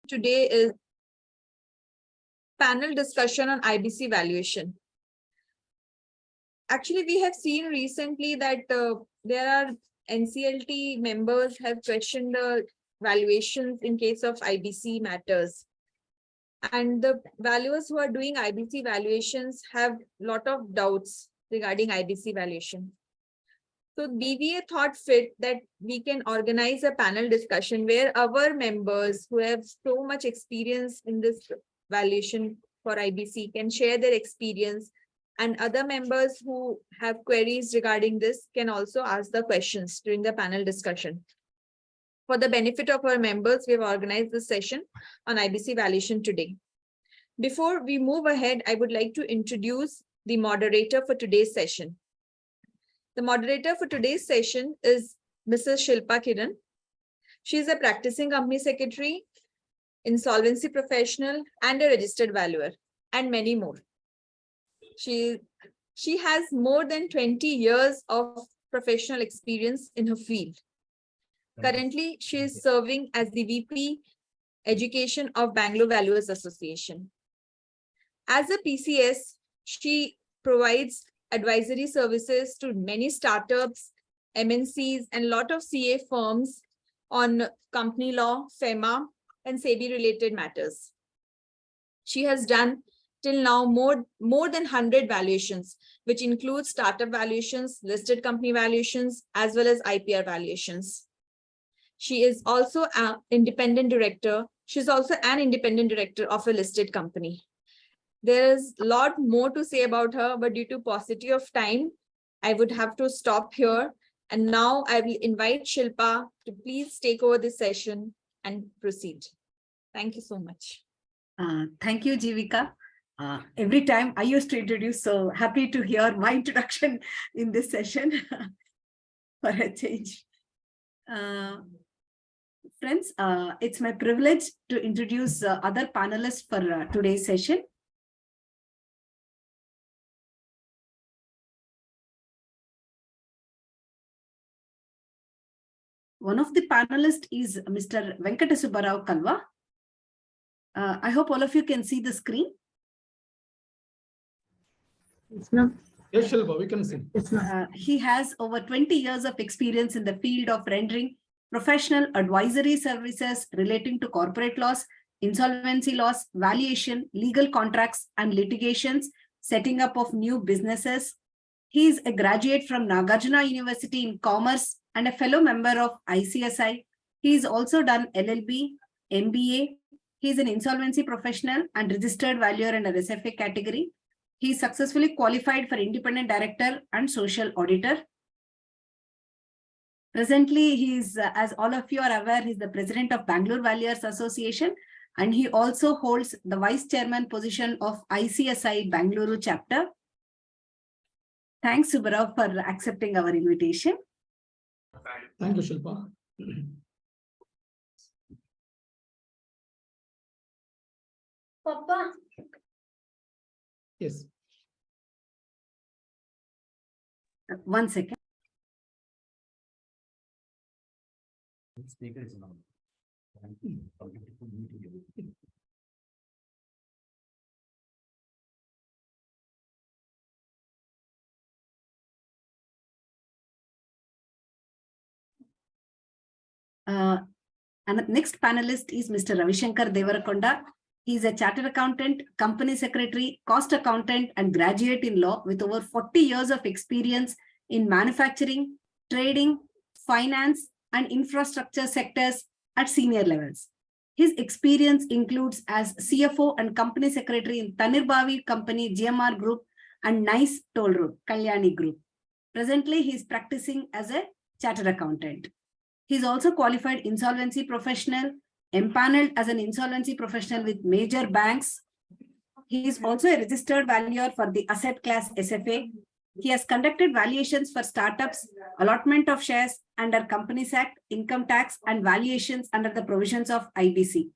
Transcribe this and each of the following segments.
Today is panel discussion on IBC valuation. Actually, we have seen recently that there are NCLT members have questioned the valuations in case of IBC matters. And the valuers who are doing IBC valuations have a lot of doubts regarding IBC valuation. So BVA thought fit that we can organize a panel discussion where our members who have so much experience in this valuation for IBC can share their experience, and other members who have queries regarding this can also ask the questions during the panel discussion. For the benefit of our members, we have organized this session on IBC valuation today. Before we move ahead, I would like to introduce the moderator for today's session. The moderator for today's session is Mrs. Shilpa Kiran. She is a practicing company secretary, insolvency professional, and a registered valuer, and many more. She has more than 20 years of professional experience in her field. Currently, she is serving as the VP Education of Bangalore Valuers Association. As a PCS, she provides advisory services to many startups, MNCs, and a lot of CA firms on company law, FEMA, and SEBI related matters. She has done till now more than 100 valuations, which includes startup valuations, listed company valuations, as well as IPR valuations. She is also an independent director. She's also an independent director of a listed company. There is a lot more to say about her, but due to paucity of time, I would have to stop here. And now I will invite Shilpa to please take over this session and proceed. Thank you so much. Thank you, Jivika. Every time I used to introduce, so happy to hear my introduction in this session for a change. Friends, it's my privilege to introduce other panelists for today's session. One of the panelists is Mr. Subbarao Kalva. I hope all of you can see the screen. Yes, Shilpa, we can see. He has over 20 years of experience in the field of rendering professional advisory services relating to corporate laws, insolvency laws, valuation, legal contracts, and litigations, setting up of new businesses. He is a graduate from Nagarjuna University in Commerce and a fellow member of ICSI. He has also done LLB, MBA. He is an insolvency professional and registered valuer in a RSFA category. He is successfully qualified for independent director and social auditor. Presently, he is, as all of you are aware, he is the president of Bangalore Valuers Association, and he also holds the vice chairman position of ICSI Bangalore chapter. Thanks, Subbarao, for accepting our invitation. Thank you, Shilpa. Papa. Yes. One second. Speaker is on. And next panelist is Mr. Ravi Devarakonda. He is a chartered accountant, company secretary, cost accountant, and graduate in law with over 40 years of experience in manufacturing, trading, finance, and infrastructure sectors at senior levels. His experience includes as CFO and company secretary in Tanirbavi Company GMR Group and Nice Toll Road Kalyani Group. Presently, he is practicing as a chartered accountant. He is also qualified insolvency professional, empaneled as an insolvency professional with major banks. He is also a registered valuer for the asset class SFA. He has conducted valuations for startups, allotment of shares under Companies Act, income tax, and valuations under the provisions of IBC.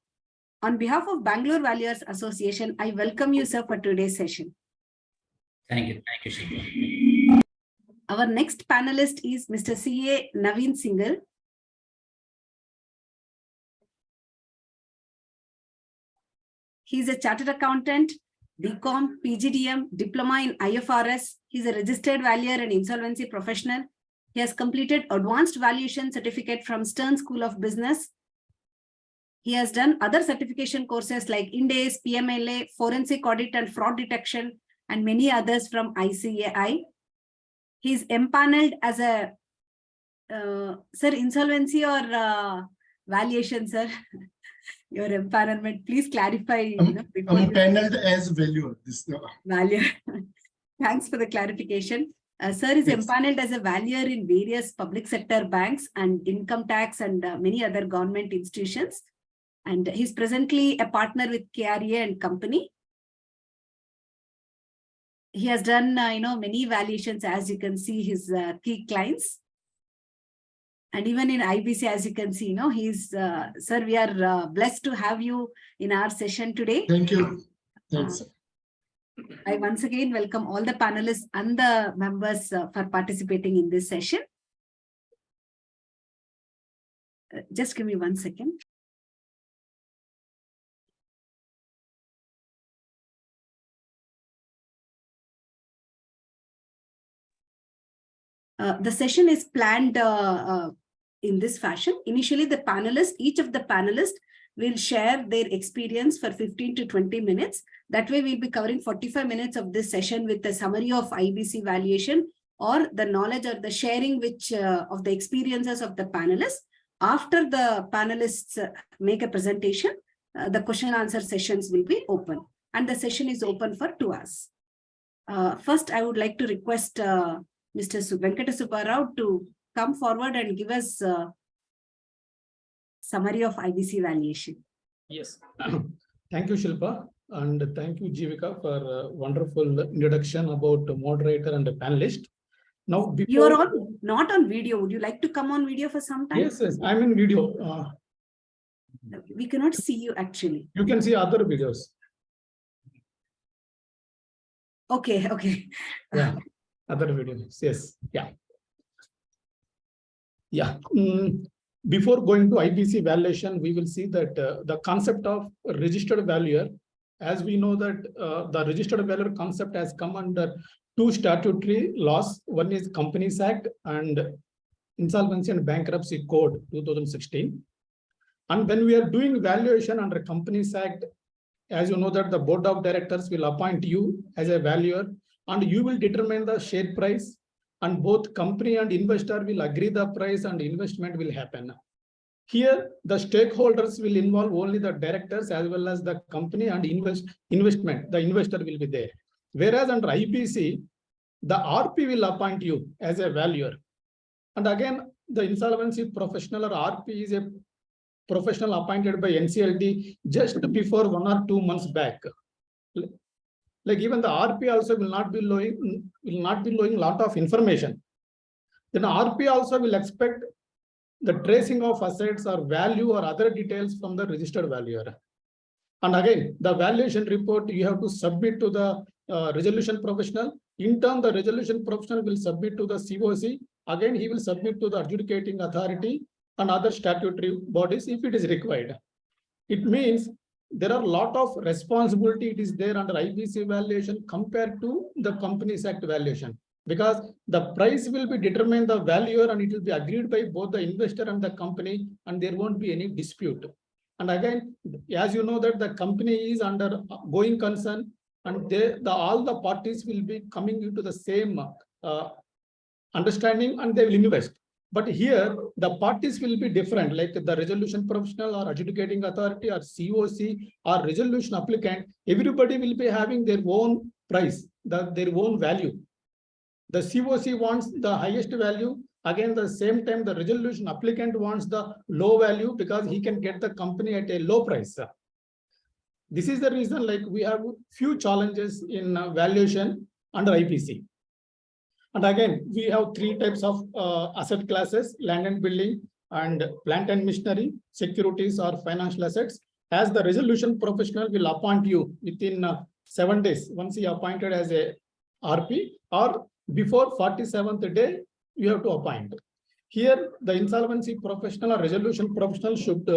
On behalf of Bangalore Valuers Association, I welcome you, sir, for today's session. Thank you. Thank you, Shilpa. Our next panelist is Mr. CA Naveen Singhal. He's a chartered accountant, BCom, PGDM, diploma in IFRS. He's a registered valuer and insolvency professional. He has completed advanced valuation certificate from Stern School of Business. He has done other certification courses like INDAS, PMLA, forensic audit and fraud detection, and many others from ICAI. He's empaneled as a, sir, insolvency or valuation, sir? Your empanelment, please clarify. I'm paneled as valuer. Valuer. Thanks for the clarification. Sir is Yes. empaneled as a valuer in various public sector banks and income tax and many other government institutions. And he's presently a partner with KRA and company. He has done, many valuations, as you can see, his key clients. And even in IBC, as you can see, he's, sir, we are blessed to have you in our session today. Thank you. Thanks. I once again welcome all the panelists and the members for participating in this session. Just give me 1 second. The session is planned in this fashion. Initially, each of the panelists will share their experience for 15 to 20 minutes. That way, we'll be covering 45 minutes of this session with a summary of IBC valuation or the knowledge or the sharing of the experiences of the panelists. After the panelists make a presentation, the question and answer sessions will be open. And the session is open for 2 hours. First, I would like to request Mr. Subbarao to come forward and give us a summary of IBC valuation. Yes. Thank you, Shilpa. And thank you, Jivika, for a wonderful introduction about the moderator and the panelist. Now, before... You are not on video. Would you like to come on video for some time? Yes, I'm in video. We cannot see you actually. You can see other videos. Okay. Yeah, other videos. Yes. Yeah. Yeah. Before going to IBC valuation, we will see that the concept of registered valuer, as we know that the registered valuer concept has come under 2 statutory laws. One is Companies Act and Insolvency and Bankruptcy Code 2016. And when we are doing valuation under Companies Act, as you know that the board of directors will appoint you as a valuer and you will determine the share price, and both company and investor will agree the price and investment will happen. Here, the stakeholders will involve only the directors as well as the company and investment. The investor will be there. Whereas under IBC, the RP will appoint you as a valuer. And again, the insolvency professional or RP is a professional appointed by NCLT just before 1 or 2 months back. Like even the RP also will not be knowing a lot of information. Then RP also will expect the tracing of assets or value or other details from the registered valuer. And again, the valuation report you have to submit to the resolution professional. In turn, the resolution professional will submit to the COC. Again, he will submit to the adjudicating authority and other statutory bodies if it is required. It means there are a lot of responsibility it is there under IBC valuation compared to the Companies Act valuation, because the price will be determined the valuer and it will be agreed by both the investor and the company, and there won't be any dispute. And again, as you know that the company is under going concern and all the parties will be coming into the same understanding and they will invest. But here, the parties will be different, like the resolution professional or adjudicating authority or COC or resolution applicant. Everybody will be having their own price, their own value. The COC wants the highest value. Again, the same time, the resolution applicant wants the low value because he can get the company at a low price. This is the reason, like we have few challenges in valuation under IBC. And again, we have 3 types of asset classes: land and building, and plant and machinery, securities or financial assets. As the resolution professional will appoint you within 7 days, once he appointed as a RP, or before 47th day, you have to appoint. Here, the insolvency professional or resolution professional should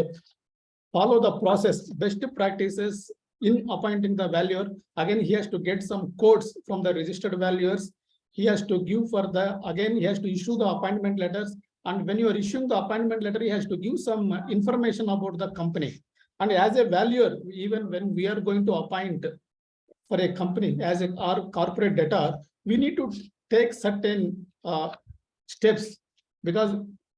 follow the process, best practices in appointing the valuer, again, he has to get some codes from the registered valuers. He has to give for the, again, he has to issue the appointment letters. And when you are issuing the appointment letter, he has to give some information about the company. And as a valuer, even when we are going to appoint for a company as our corporate debtor, we need to take certain steps, because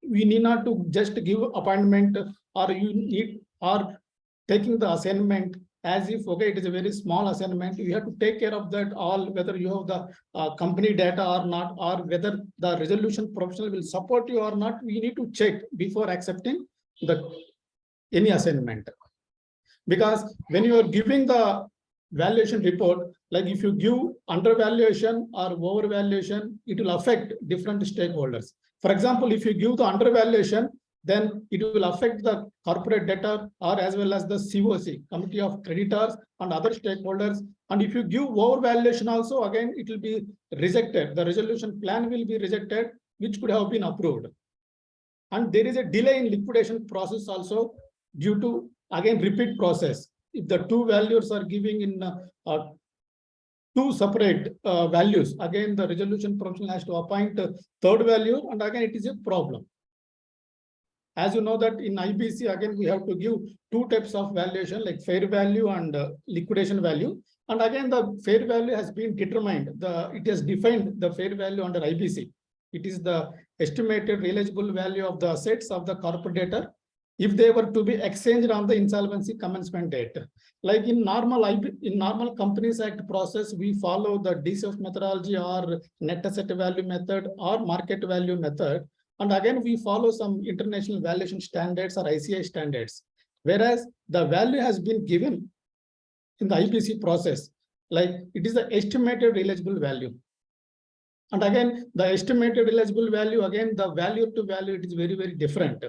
we need not to just give appointment, or you need, or taking the assignment as if, okay, it is a very small assignment. You have to take care of that all, whether you have the company data or not, or whether the resolution professional will support you or not. We need to check before accepting any assignment. Because when you are giving the valuation report, like if you give undervaluation or overvaluation, it will affect different stakeholders. For example, if you give the undervaluation, then it will affect the corporate debtor or as well as the COC, Committee of Creditors, and other stakeholders. And if you give overvaluation also, again, it will be rejected. The resolution plan will be rejected, which could have been approved. And there is a delay in liquidation process also due to, again, repeat process. If the two values are giving in two separate values, again, the resolution professional has to appoint a third value, and again, it is a problem. As you know that in IBC, again, we have to give two types of valuation, like fair value and liquidation value. And again, the fair value has been determined. It has defined the fair value under IBC. It is the estimated realizable value of the assets of the corporate debtor if they were to be exchanged on the insolvency commencement date. Like in normal Companies Act process, we follow the DCF methodology or net asset value method or market value method. And again, we follow some international valuation standards or ICI standards. Whereas the value has been given in the IBC process, like it is the estimated realizable value. And again, the estimated realizable value, again, the value to value, it is very, very different.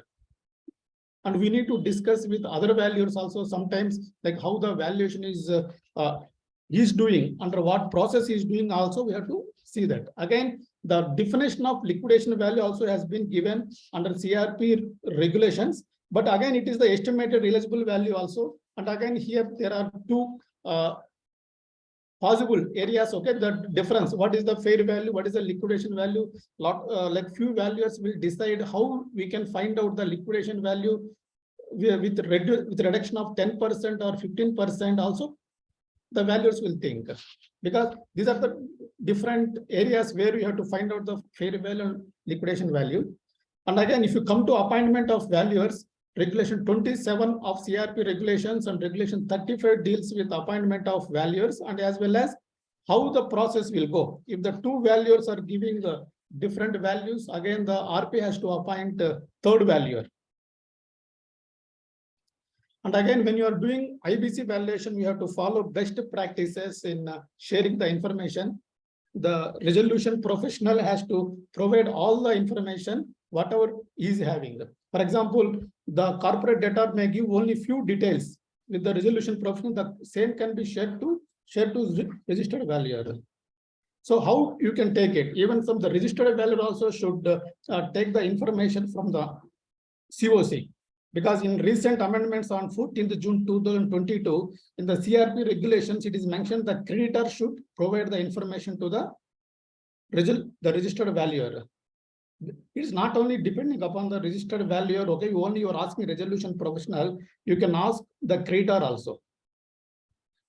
And we need to discuss with other valuers also sometimes, like how the valuation is doing, under what process is doing also, we have to see that. Again, the definition of liquidation value also has been given under CRP regulations, but again, it is the estimated realizable value also. And again, here there are two possible areas. Okay, the difference, what is the fair value, what is the liquidation value? Like few valuers will decide how we can find out the liquidation value with reduction of 10% or 15% also. The valuers will think, because these are the different areas where we have to find out the fair value and liquidation value. And again, if you come to appointment of valuers, regulation 27 of CRP regulations and regulation 35 deals with appointment of valuers, and as well as how the process will go. If the two valuers are giving the different values, again, the RP has to appoint a third valuer. And again, when you are doing IBC valuation, you have to follow best practices in sharing the information. The resolution professional has to provide all the information, whatever he is having. For example, the corporate debtor may give only few details. With the resolution professional, the same can be shared to registered valuer. So how you can take it? Even from the registered valuer also should take the information from the COC. Because in recent amendments on 14th June 2022, in the CRP regulations, it is mentioned that creditor should provide the information to the registered valuer. It is not only depending upon the registered valuer. Okay, only you are asking resolution professional, you can ask the creditor also.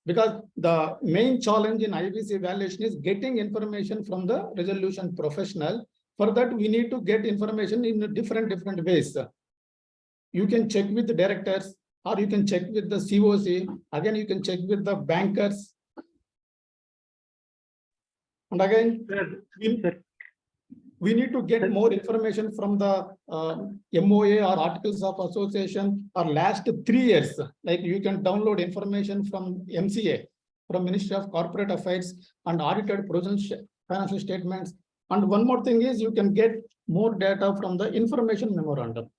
Because the main challenge in IBC valuation is getting information from the resolution professional. For that, we need to get information in different ways. You can check with the directors, or you can check with the COC. Again, you can check with the bankers. And again, we need to get more information from the MOA or articles of association or last 3 years. Like you can download information from MCA, from Ministry of Corporate Affairs, and audited financial statements. And one more thing is you can get more data from the information memorandum.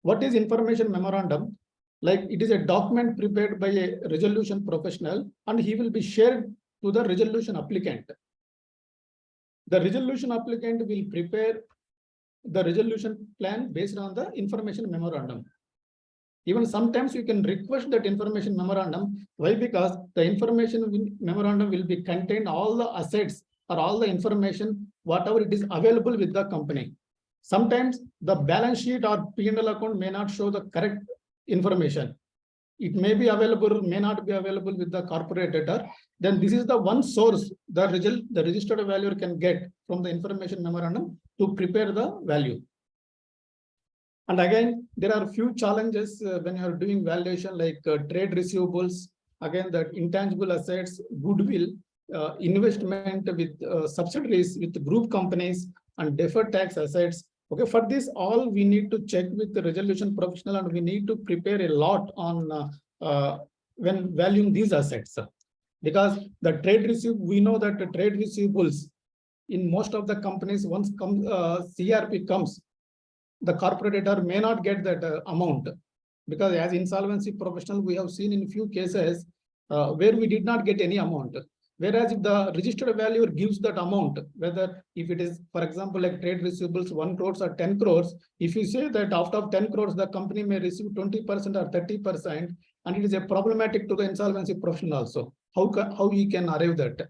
What is information memorandum? Like it is a document prepared by a resolution professional, and he will be shared to the resolution applicant. The resolution applicant will prepare the resolution plan based on the information memorandum. Even sometimes you can request that information memorandum. Why? Because the information memorandum will be contain all the assets or all the information, whatever it is available with the company. Sometimes the balance sheet or P&L account may not show the correct information. It may be available, may not be available with the corporate data. Then this is the one source the registered valuer can get from the information memorandum to prepare the value. And again, there are few challenges when you are doing valuation, like trade receivables, again, that intangible assets, goodwill, investment with subsidiaries, with group companies, and deferred tax assets. Okay, for this, all we need to check with the resolution professional, and we need to prepare a lot on when valuing these assets. Because the trade receivable, we know that the trade receivables in most of the companies, once CRP comes, the corporate debtor may not get that amount, because as insolvency professional, we have seen in few cases where we did not get any amount. Whereas if the registered valuer gives that amount, whether if it is, for example, like trade receivables 1 crore or 10 crores, if you say that out of 10 crores, the company may receive 20% or 30%, and it is a problematic to the insolvency professional also. How he can arrive that?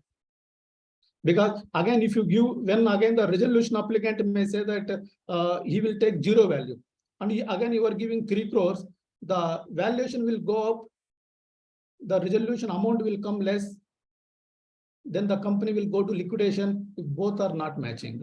Because again, if you give, when again the resolution applicant may say that he will take 0 value, and again you are giving 3 crores, the valuation will go up, the resolution amount will come less, then the company will go to liquidation if both are not matching.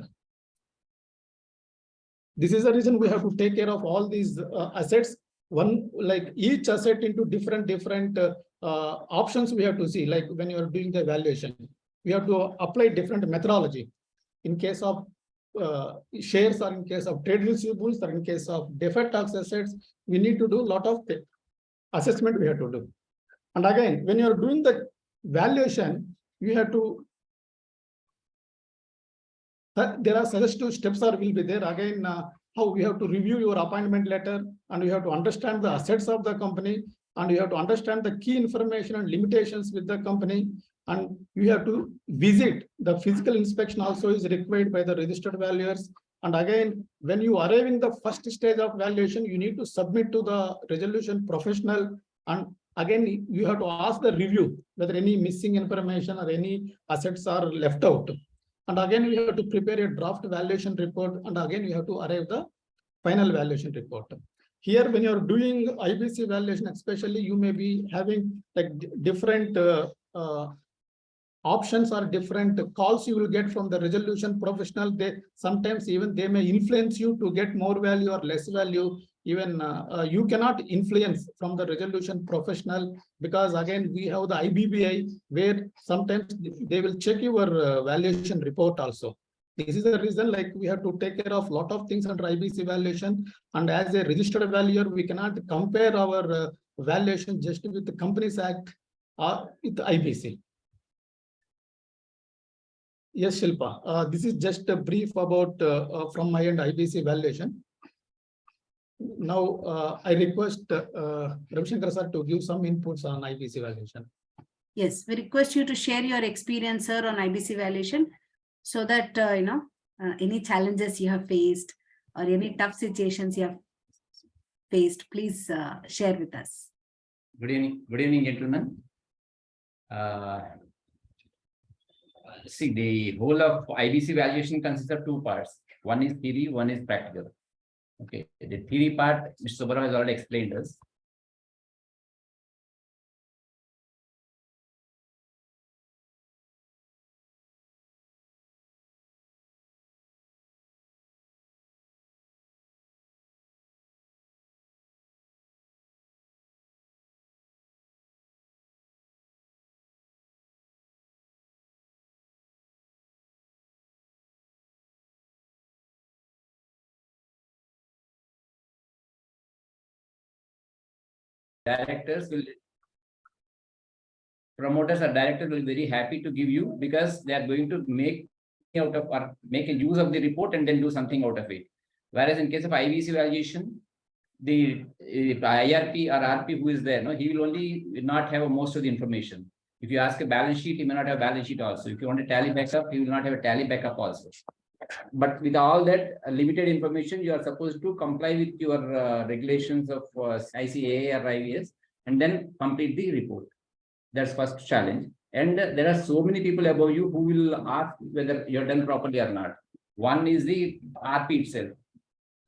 This is the reason we have to take care of all these assets. One, like each asset into different options we have to see, like when you are doing the valuation. We have to apply different methodology in case of shares, or in case of trade receivables, or in case of deferred tax assets. We need to do a lot of assessment we have to do. And again, when you are doing the valuation, you have to, there are suggestive steps will be there. Again, how we have to review your appointment letter, and you have to understand the assets of the company, and you have to understand the key information and limitations with the company. And you have to visit, the physical inspection also is required by the registered valuers. And again, when you are arriving the first stage of valuation, you need to submit to the resolution professional. And again, you have to ask the review whether any missing information or any assets are left out. And again, we have to prepare a draft valuation report. And again, you have to arrive the final valuation report. Here, when you are doing IBC valuation, especially, you may be having like different options or different calls you will get from the resolution professional. They sometimes even they may influence you to get more value or less value. Even you cannot influence from the resolution professional, because again we have the IBBI where sometimes they will check your valuation report also. This is the reason, like we have to take care of a lot of things under IBC valuation. And as a registered valuer, we cannot compare our valuation just with the Companies Act or with the IBC. Yes, Shilpa. This is just a brief about from my end IBC valuation. Now I request Ravi Shankar sir to give some inputs on IBC valuation. Yes, we request you to share your experience, sir, on IBC valuation, so that any challenges you have faced or any tough situations you have faced, please share with us. Good evening, gentlemen. See, the whole of IBC valuation consists of 2 parts. One is theory, one is practical. Okay, the theory part, Mr. Subbarao has already explained us. Promoters or directors will be very happy to give you, because they are going to make out of or make a use of the report and then do something out of it. Whereas in case of IBC valuation, the IRP or RP who is there, no, he will only not have most of the information. If you ask a balance sheet, he may not have a balance sheet also. If you want a tally backup, he will not have a tally backup also. But with all that limited information, you are supposed to comply with your regulations of ICAA or IVS and then complete the report. That's first challenge. And there are so many people above you who will ask whether you're done properly or not. One is the RP itself.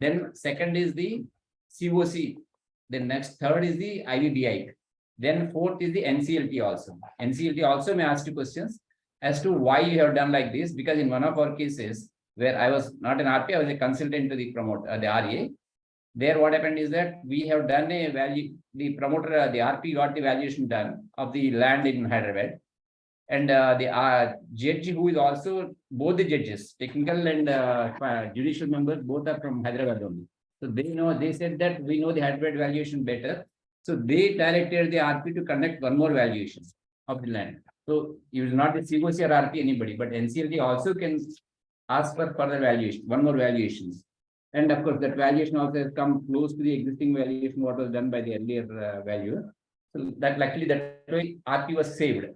Then second is the COC. Then next, third is the IVBI. Then fourth is the NCLT also. NCLT also may ask you questions as to why you have done like this, because in one of our cases where I was not an RP, I was a consultant to the promoter, the RA. There, what happened is that we have done a value, the promoter, the RP got the valuation done of the land in Hyderabad. And the judge, who is also both the judges, technical and judicial members, both are from Hyderabad only. So they know, they said that we know the Hyderabad valuation better. So they directed the RP to conduct one more valuation of the land. So you will not the COC or RP anybody, but NCLT also can ask for further valuation, one more valuations. And of course, that valuation also has come close to the existing valuation, what was done by the earlier valuer. So that luckily that way RP was saved.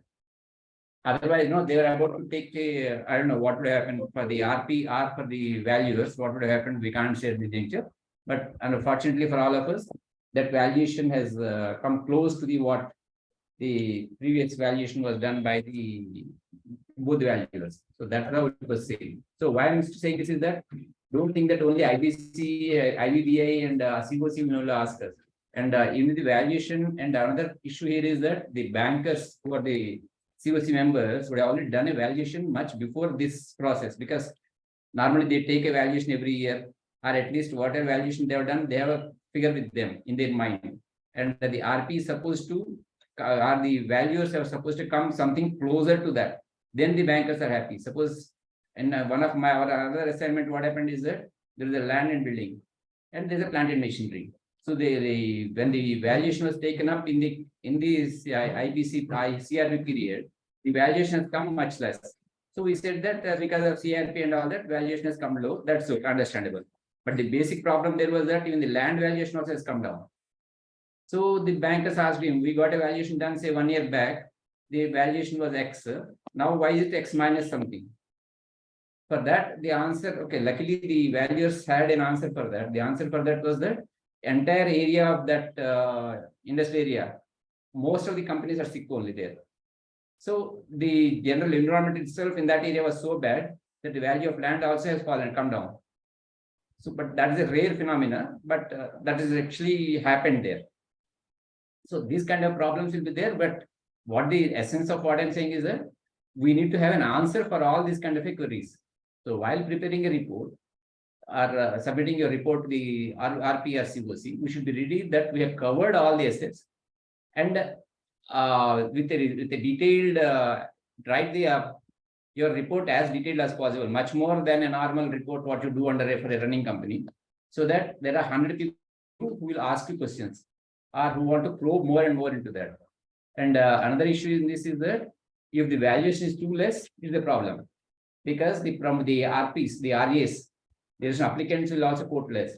Otherwise, no, they were about to take a, I don't know what would happen for the RP or for the valuers, what would have happened, we can't share the juncture. But unfortunately for all of us, that valuation has come close to the what the previous valuation was done by the both valuers. So that's how it was saying. So why I'm saying this is that don't think that only IBC, IVBI and COC will ask us. And in the valuation, and another issue here is that the bankers who are the COC members would have already done a valuation much before this process, because normally they take a valuation every year, or at least whatever valuation they have done, they have a figure with them in their mind. And the RP is supposed to, or the valuers are supposed to come something closer to that. Then the bankers are happy. Suppose, and one of my other assignment, what happened is that there is a land and building, and there's a plant and machinery. So when the valuation was taken up in the IBC CRP period, the valuation has come much less. So we said that because of CRP and all that, valuation has come low. That's so understandable. But the basic problem there was that even the land valuation also has come down. So the bankers asked him, we got a valuation done, say 1 year back. The valuation was X. Now why is it X minus something? For that, the answer, okay, luckily the valuers had an answer for that. The answer for that was that entire area of that industry area, most of the companies are sick only there. So the general environment itself in that area was so bad that the value of land also has fallen, come down. So, but that is a rare phenomena, but that is actually happened there. So these kind of problems will be there, but what the essence of what I'm saying is that we need to have an answer for all these kind of queries. So while preparing a report or submitting your report to the RP or COC, we should be ready that we have covered all the assets, and with a detailed write your report as detailed as possible, much more than a normal report what you do under for a running company, so that there are 100 people who will ask you questions or who want to probe more and more into that. And another issue in this is that if the valuation is too less, is the problem, because from the RPs, the RAs, there is applicants will also quote less.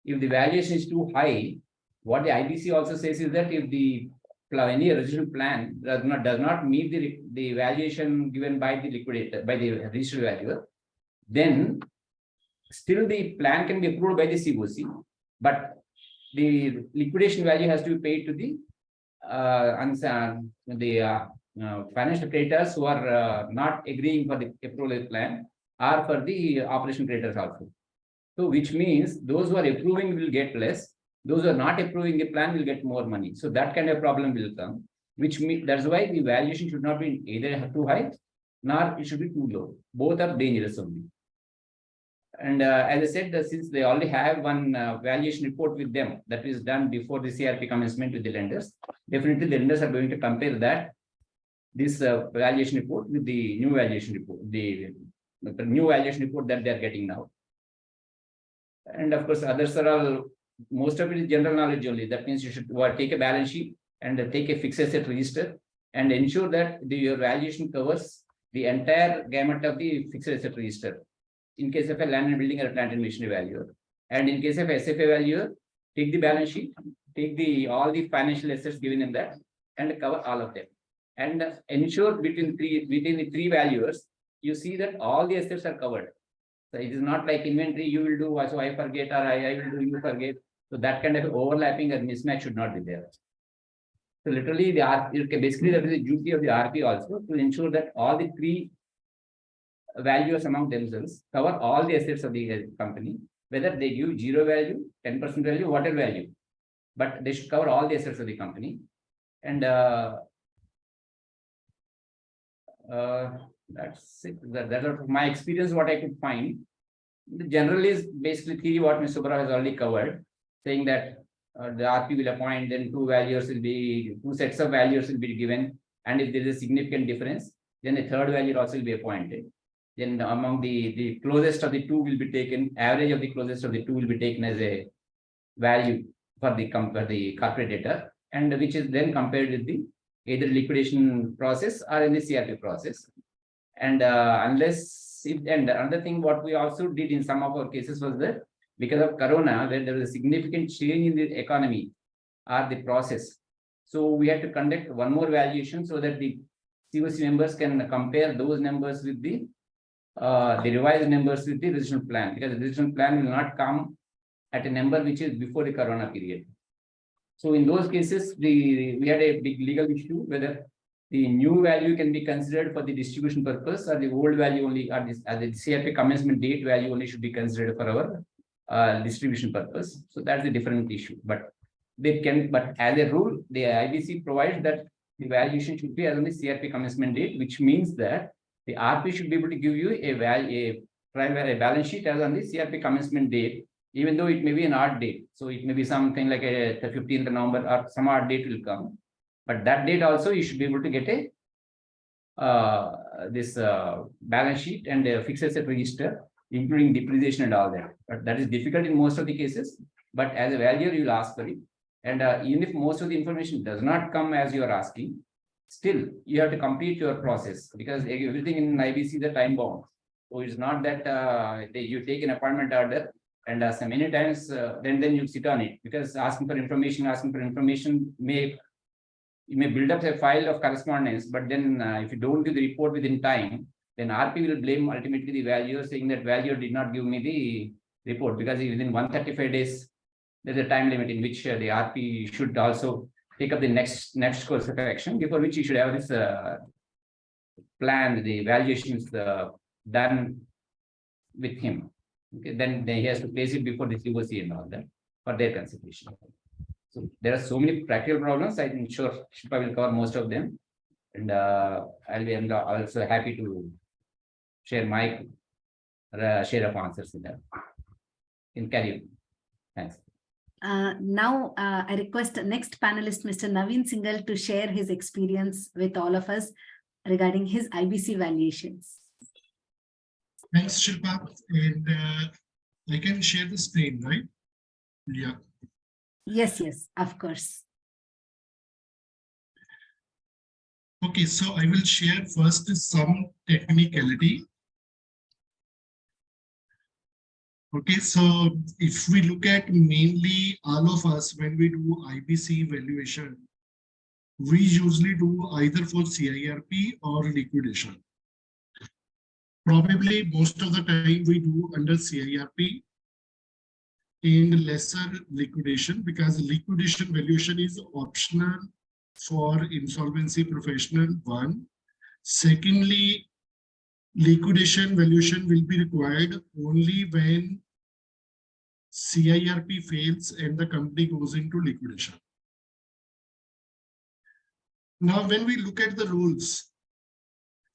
If the valuation is too high, what the IBC also says is that if the any original plan does not meet the valuation given by the liquidator, by the registered valuer, then still the plan can be approved by the COC, but the liquidation value has to be paid to the financial creditors who are not agreeing for the approval plan, or for the operation creditors also. So which means those who are approving will get less, those who are not approving the plan will get more money. So that kind of problem will come, which means that's why the valuation should not be either too high, nor it should be too low. Both are dangerous only. And as I said, since they already have one valuation report with them that is done before the CRP commencement with the lenders, definitely the lenders are going to compare this valuation report with the new valuation report, the new valuation report that they are getting now. And of course, others are all, most of it is general knowledge only. That means you should take a balance sheet and take a fixed asset register and ensure that your valuation covers the entire gamut of the fixed asset register. In case of a land and building or plant and machinery valuer, and in case of SFA valuer, take the balance sheet, take all the financial assets given in that, and cover all of them, and ensure between the three valuers, you see that all the assets are covered. So it is not like inventory you will do, so I forget, or I will do, you forget. So that kind of overlapping or mismatch should not be there. So literally the RP, basically that is the duty of the RP also to ensure that all the three values among themselves cover all the assets of the company, whether they give 0 value, 10% value, whatever value, but they should cover all the assets of the company. And that's it. That's my experience, what I could find. The general is basically theory what Mr. Subbarao has already covered, saying that the RP will appoint, then two sets of values will be given, and if there is a significant difference, then the third value also will be appointed. Then among the closest of the two will be taken, average of the closest of the two will be taken as a value for the corporate debtor, and which is then compared with the either liquidation process or in the CRP process. And and another thing what we also did in some of our cases was that because of Corona, where there was a significant change in the economy or the process, so we had to conduct one more valuation so that the COC members can compare those numbers with the revised numbers with the original plan, because the original plan will not come at a number which is before the Corona period. So in those cases, we had a big legal issue whether the new value can be considered for the distribution purpose, or the old value only, or the CRP commencement date value only should be considered for our distribution purpose. So that's a different issue. But as a rule, the IBC provides that the valuation should be as on the CRP commencement date, which means that the RP should be able to give you a balance sheet as on the CRP commencement date, even though it may be an odd date. So it may be something like the 15th November or some odd date will come. But that date also you should be able to get this balance sheet and a fixed asset register, including depreciation and all that. But that is difficult in most of the cases. But as a valuer, you will ask for it. And even if most of the information does not come as you are asking, still you have to complete your process, because everything in IBC is a time bound. So it's not that you take an appointment order and so many times then you sit on it, because asking for information you may build up a file of correspondence, but then if you don't give the report within time, then RP will blame ultimately the valuer, saying that valuer did not give me the report, because within 135 days, there's a time limit in which the RP should also take up the next course of action, before which you should have this plan, the evaluations done with him. Okay, then he has to place it before the COC and all that for their consideration. So there are so many practical problems. I'm sure Shilpa will cover most of them, and I'll be also happy to share my share of answers in that. In carry. Thanks. Now I request next panelist, Mr. Naveen Singhal, to share his experience with all of us regarding his IBC valuations. Thanks, Shilpa. And I can share the screen, right? Yeah. Yes, of course. Okay, so I will share first some technicality. Okay, so if we look at mainly all of us, when we do IBC valuation, we usually do either for CIRP or liquidation. Probably most of the time we do under CIRP in lesser liquidation, because liquidation valuation is optional for insolvency professional, one. Secondly, liquidation valuation will be required only when CIRP fails and the company goes into liquidation. Now, when we look at the rules,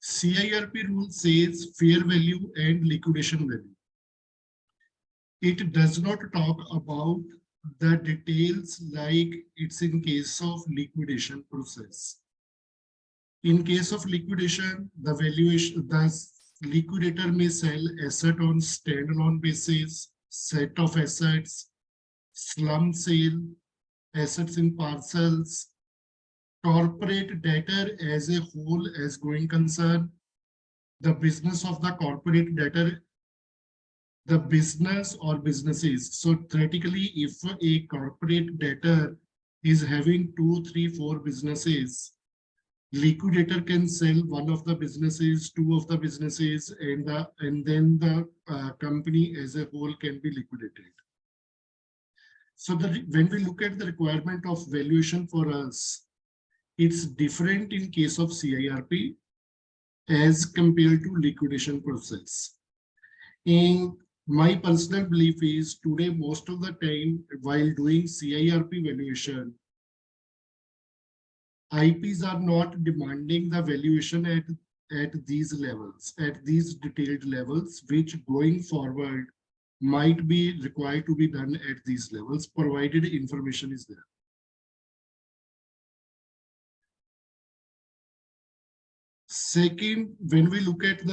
CIRP rule says fair value and liquidation value. It does not talk about the details like it's in case of liquidation process. In case of liquidation, the valuation, the liquidator may sell asset on standalone basis, set of assets, slump sale, assets in parcels, corporate debtor as a whole as going concern, the business of the corporate debtor, the business or businesses. So theoretically, if a corporate debtor is having 2, 3, 4 businesses, liquidator can sell one of the businesses, two of the businesses, and then the company as a whole can be liquidated. So when we look at the requirement of valuation for us, it's different in case of CIRP as compared to liquidation process. And my personal belief is today, most of the time while doing CIRP valuation, IPs are not demanding the valuation at these levels, at these detailed levels, which going forward might be required to be done at these levels, provided information is there. Second, when we look at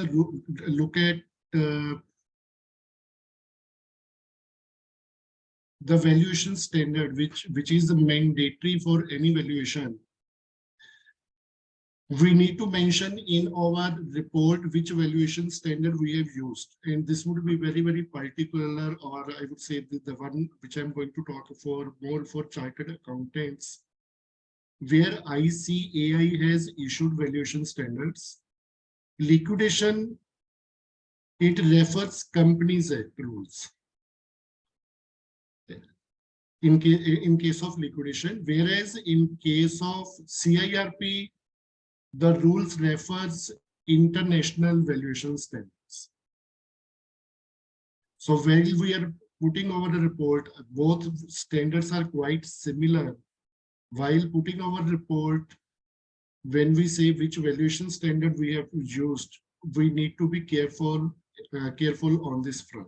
the valuation standard, which is the mandatory for any valuation, we need to mention in our report which valuation standard we have used. And this would be very, very particular, or I would say the one which I'm going to talk for more for chartered accountants, where ICAI has issued valuation standards. Liquidation, it refers Companies Act rules. In case of liquidation, whereas in case of CIRP, the rules refers international valuation standards. So while we are putting over the report, both standards are quite similar. While putting our report, when we say which valuation standard we have used, we need to be careful on this front.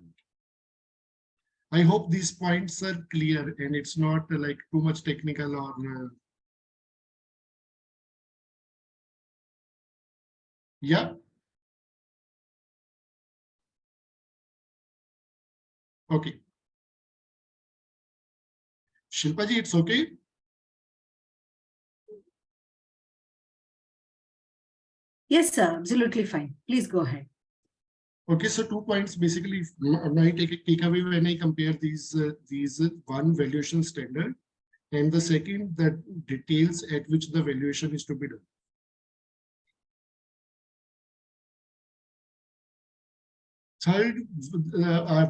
I hope these points are clear and it's not like too much technical or yeah. Okay. Shilpa ji, it's okay. Yes, sir. Absolutely fine. Please go ahead. Okay, so 2 points basically my take away when I compare these one valuation standard and the second, the details at which the valuation is to be done. Third,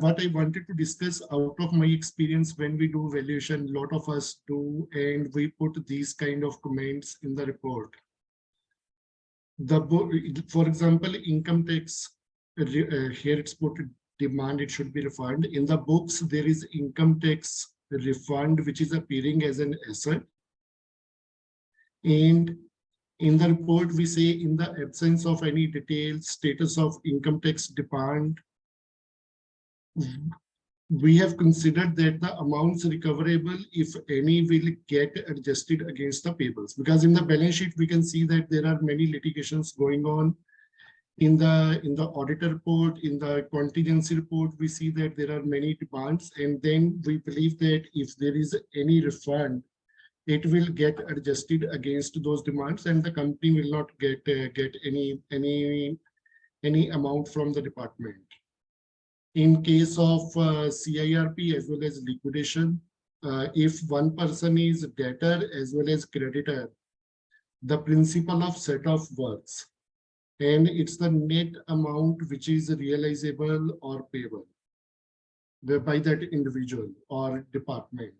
what I wanted to discuss out of my experience when we do valuation, a lot of us do, and we put these kind of comments in the report. For example, income tax, here it's put demand, it should be refunded. In the books, there is income tax refund, which is appearing as an asset. And in the report, we say in the absence of any detailed status of income tax demand, we have considered that the amounts recoverable, if any, will get adjusted against the payables. Because in the balance sheet, we can see that there are many litigations going on. In the auditor report, in the contingency report, we see that there are many demands, and then we believe that if there is any refund, it will get adjusted against those demands, and the company will not get any amount from the department. In case of CIRP as well as liquidation, if one person is debtor as well as creditor, the principle of set of works, and it's the net amount which is realizable or payable by that individual or department.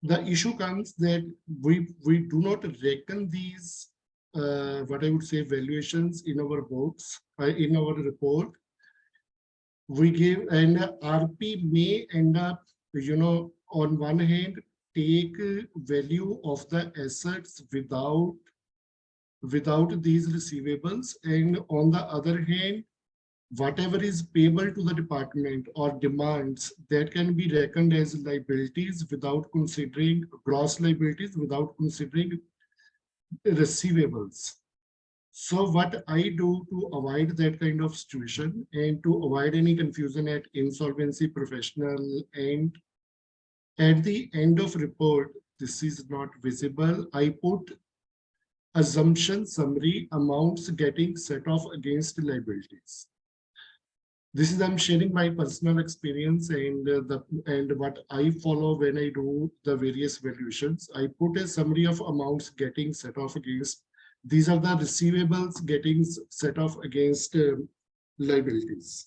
The issue comes that we do not reckon these, what I would say, valuations in our books, in our report. We give, and RP may end up, on one hand, take value of the assets without these receivables, and on the other hand, whatever is payable to the department or demands, that can be reckoned as liabilities without considering gross liabilities, without considering receivables. So what I do to avoid that kind of situation and to avoid any confusion at insolvency professional, and at the end of report, this is not visible, I put assumption summary, amounts getting set off against liabilities. This is, I'm sharing my personal experience and what I follow when I do the various valuations. I put a summary of amounts getting set off against These are the receivables getting set off against liabilities.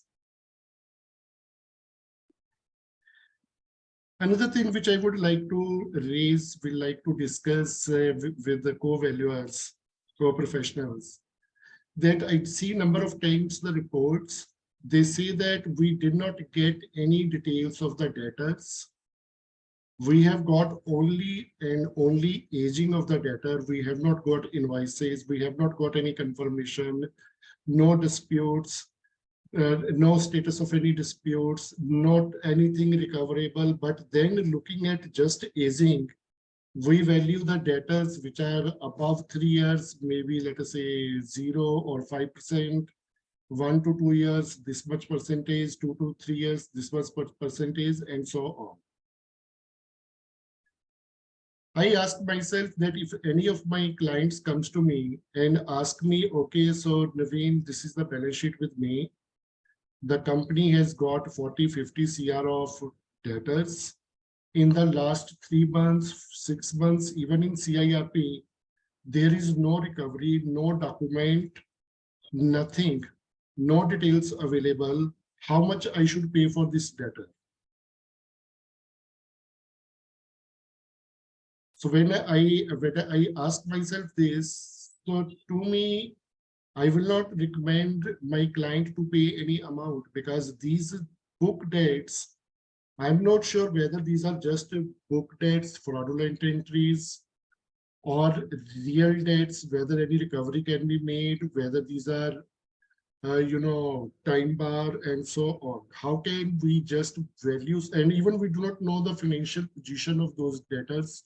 Another thing which I would like to raise, will like to discuss with the co-valuers, co-professionals, that I see number of times the reports, they say that we did not get any details of the debtors. We have got only and only aging of the debtor. We have not got invoices. We have not got any confirmation, no disputes, no status of any disputes, not anything recoverable. But then looking at just aging, we value the debtors which are above 3 years, maybe let us say 0 or 5%, 1 to 2 years, this much percentage, 2 to 3 years, this much percentage, and so on. I asked myself that if any of my clients comes to me and ask me, okay, so Naveen, this is the balance sheet with me. The company has got 40, 50 CR of debtors. In the last 3 months, 6 months, even in CIRP, there is no recovery, no document, nothing, no details available, how much I should pay for this debtor. So when I ask myself this, so to me, I will not recommend my client to pay any amount, because these book debts, I'm not sure whether these are just book debts, fraudulent entries, or real debts, whether any recovery can be made, whether these are, time bar and so on. How can we just values, and even we do not know the financial position of those debtors,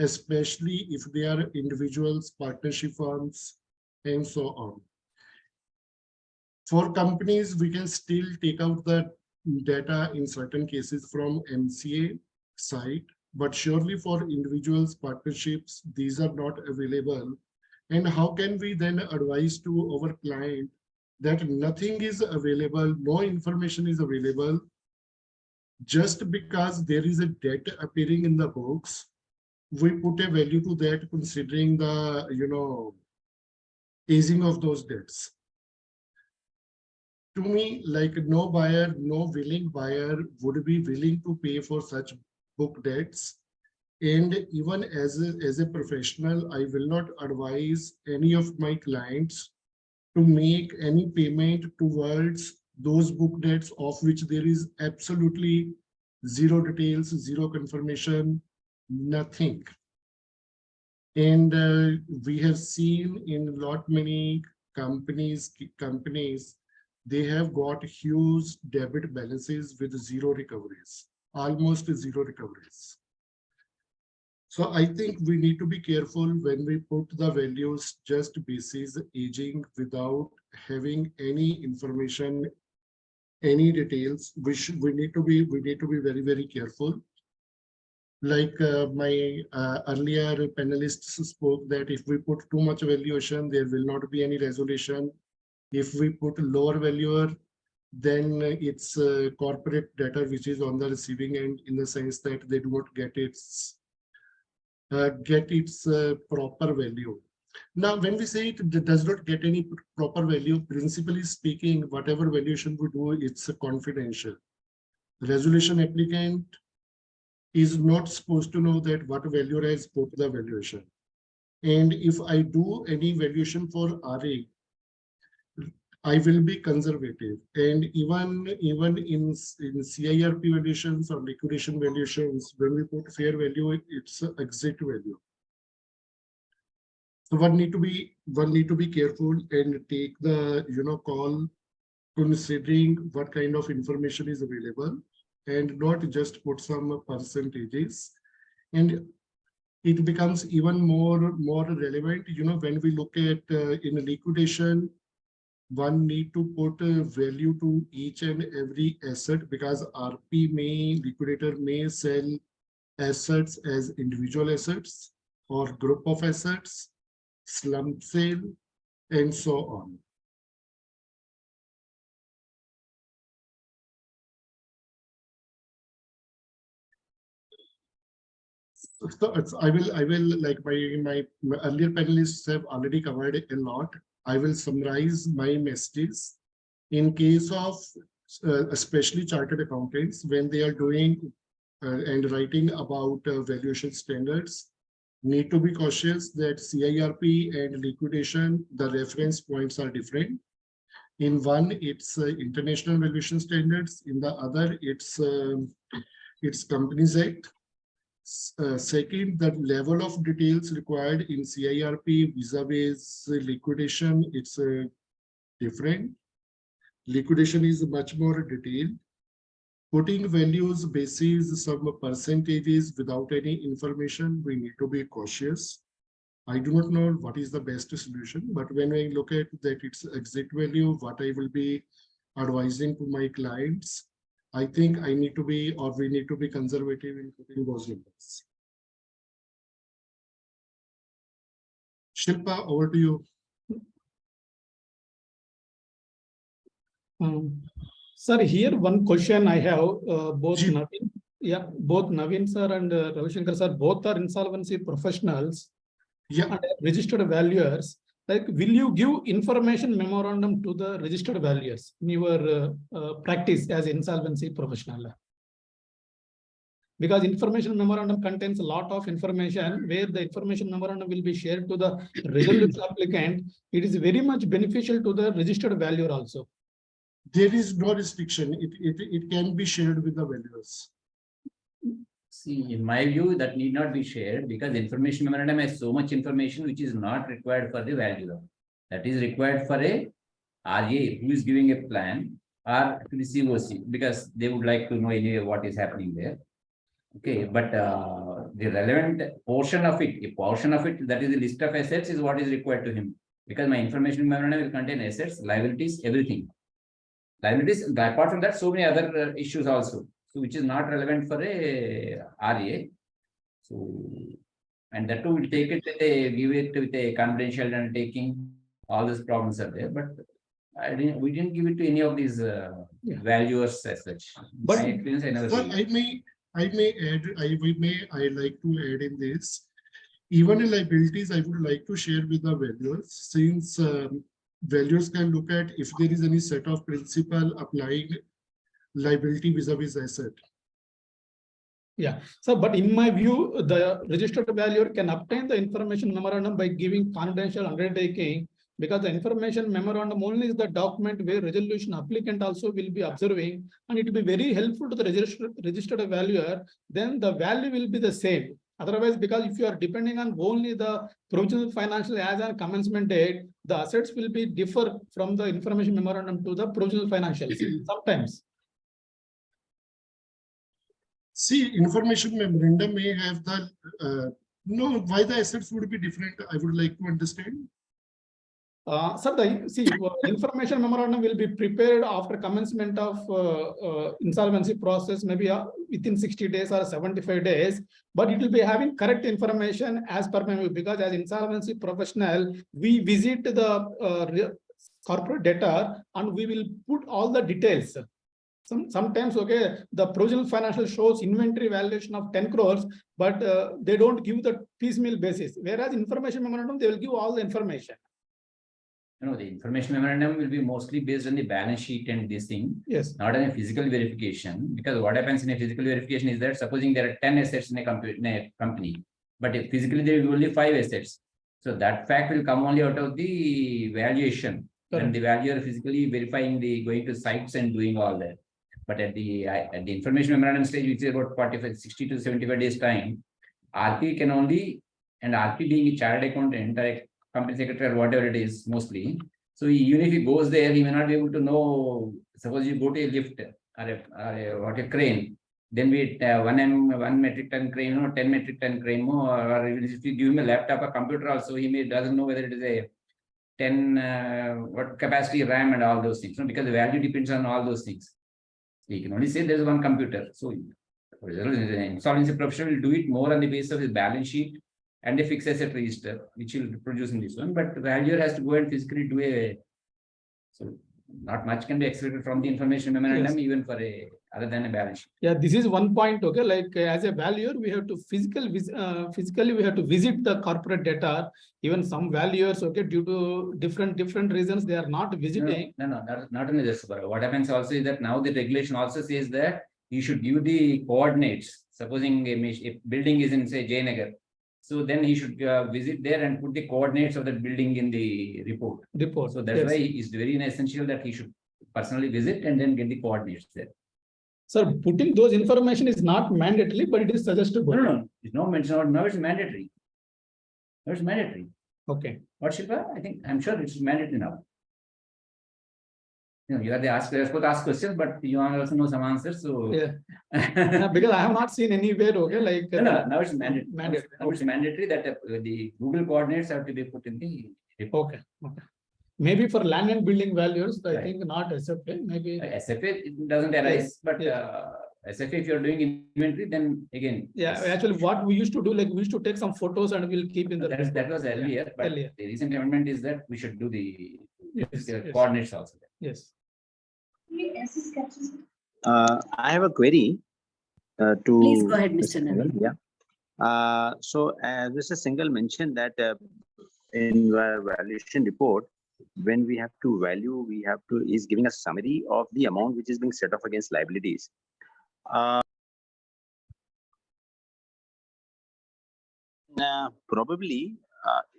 especially if they are individuals, partnership firms, and so on. For companies, we can still take out the data in certain cases from MCA side, but surely for individuals, partnerships, these are not available. And how can we then advise to our client that nothing is available, no information is available, just because there is a debt appearing in the books, we put a value to that considering the, aging of those debts. To me, like no buyer, no willing buyer would be willing to pay for such book debts. And even as a professional, I will not advise any of my clients to make any payment towards those book debts of which there is absolutely zero details, zero confirmation, nothing. And we have seen in lot many companies, they have got huge debit balances with zero recoveries, almost zero recoveries. So I think we need to be careful when we put the values just basis aging without having any information, any details. We need to be very, very careful. Like my earlier panelists spoke that if we put too much valuation, there will not be any resolution. If we put lower valuer, then it's corporate debtor which is on the receiving end, in the sense that they do not get its proper value. Now, when we say it does not get any proper value, principally speaking, whatever valuation we do, it's confidential. Resolution applicant is not supposed to know that what valuer has put the valuation. And if I do any valuation for RA, I will be conservative. And even in CIRP valuations or liquidation valuations, when we put fair value, it's exit value. So one need to be careful and take the call considering what kind of information is available, and not just put some percentages. And it becomes even more relevant, when we look at in a liquidation, one need to put a value to each and every asset, because liquidator may sell assets as individual assets or group of assets, slump sale, and so on. So I will like my earlier panelists have already covered a lot. I will summarize my messages in case of especially chartered accountants when they are doing and writing about valuation standards. Need to be cautious that CIRP and liquidation, the reference points are different. In one, it's international valuation standards. In the other, it's Companies Act. Second, the level of details required in CIRP vis-a-vis liquidation, it's different. Liquidation is much more detailed. Putting values basis some percentages without any information, we need to be cautious. I do not know what is the best solution, but when I look at that it's exit value, what I will be advising to my clients, I think I need to be, or we need to be conservative in putting those numbers. Shilpa, over to you. Sir, here one question I have, both Ji. Naveen, both Naveen sir and Ravi Shankar sir, both are insolvency professionals and registered valuers. Like, will you give information memorandum to the registered valuers in your practice as insolvency professional? Because information memorandum contains a lot of information where the information memorandum will be shared to the resolution applicant. It is very much beneficial to the registered valuer also. There is no restriction. It can be shared with the valuers. See, in my view, that need not be shared because information memorandum has so much information which is not required for the valuer. That is required for a RA who is giving a plan or to the COC because they would like to know anyway what is happening there. Okay, but the relevant portion of it, a portion of it, that is the list of assets is what is required to him. Because my information memorandum will contain assets, liabilities, everything. Liabilities, apart from that, so many other issues also. So which is not relevant for a RA. So, and that too will take it with a, give it with a confidential undertaking. All these problems are there, but we didn't give it to any of these valuers as such. But I never sir, I may add, I like to add in this. Even in liabilities, I would like to share with the valuers, since valuers can look at if there is any set of principle applying liability vis-a-vis asset. Yeah, so but in my view, the registered valuer can obtain the information memorandum by giving confidential undertaking, because the information memorandum only is the document where resolution applicant also will be observing, and it will be very helpful to the registered valuer. Then the value will be the same. Otherwise, because if you are depending on only the provisional financial as a commencement date, the assets will be differ from the information memorandum to the provisional financials sometimes. See, information memorandum may have the no, why the assets would be different. I would like to understand. Sir, information memorandum will be prepared after commencement of insolvency process, maybe within 60 days or 75 days, but it will be having correct information as per my view, because as insolvency professional, we visit the corporate debtor and we will put all the details. Sometimes, okay, the provisional financial shows inventory valuation of 10 crores, but they don't give the piecemeal basis. Whereas information memorandum, they will give all the information. No, the information memorandum will be mostly based on the balance sheet and this thing. Yes. Not on a physical verification, because what happens in a physical verification is that supposing there are 10 assets in a company, but if physically there will be only 5 assets. So that fact will come only out of the valuation. Correct. And the valuer physically verifying the going to sites and doing all that. But at the information memorandum stage, which is about 60 to 75 days time, RP can only, and RP being a chartered accountant or a company secretary or whatever it is mostly. So even if he goes there, he may not be able to know. Suppose you go to a lift or a crane, then we 1 metric ton crane or 10 metric ton crane, or if you give him a laptop or computer also, he doesn't know whether it is a 10 what capacity RAM and all those things. No, because the value depends on all those things. He can only say there's one computer. So the insolvency professional will do it more on the basis of his balance sheet and a fixed asset register, which will produce in this one. But the valuer has to go and physically do a. So not much can be expected from the information memorandum, even for a other than a balance sheet. Yeah, this is one point. Okay, like as a valuer, we have to physically we have to visit the corporate data. Even some valuers, okay, due to different reasons, they are not visiting. No, not only this. But what happens also is that now the regulation also says that you should give the coordinates. Supposing a building is in, say, Jayanagar, so then he should visit there and put the coordinates of that building in the report. So that's why it's very essential that he should personally visit and then get the coordinates there. Sir, putting those information is not mandatory, but it is suggested. No, it's no mention. Now it's mandatory. Now it's mandatory. Okay. What, Shilpa? I'm sure it's mandatory now. You are the supposed to ask questions, but you also know some answers. So yeah, because I have not seen anywhere. Okay, like no, now it's mandatory. Now it's mandatory that the Google coordinates have to be put in the report. Okay. Maybe for land and building values, I think not SFA. Maybe SFA it doesn't arise, but SFA if you're doing inventory, then again. Yeah, actually, what we used to do, like we used to take some photos and we'll keep in the. That was earlier, but the recent amendment is that we should do the coordinates also. Yes. I have a query to. Please go ahead, Mr. Naveen. Yeah. So as Mr. Singhal mentioned that in the valuation report, when we have to value, is giving a summary of the amount which is being set off against liabilities. Probably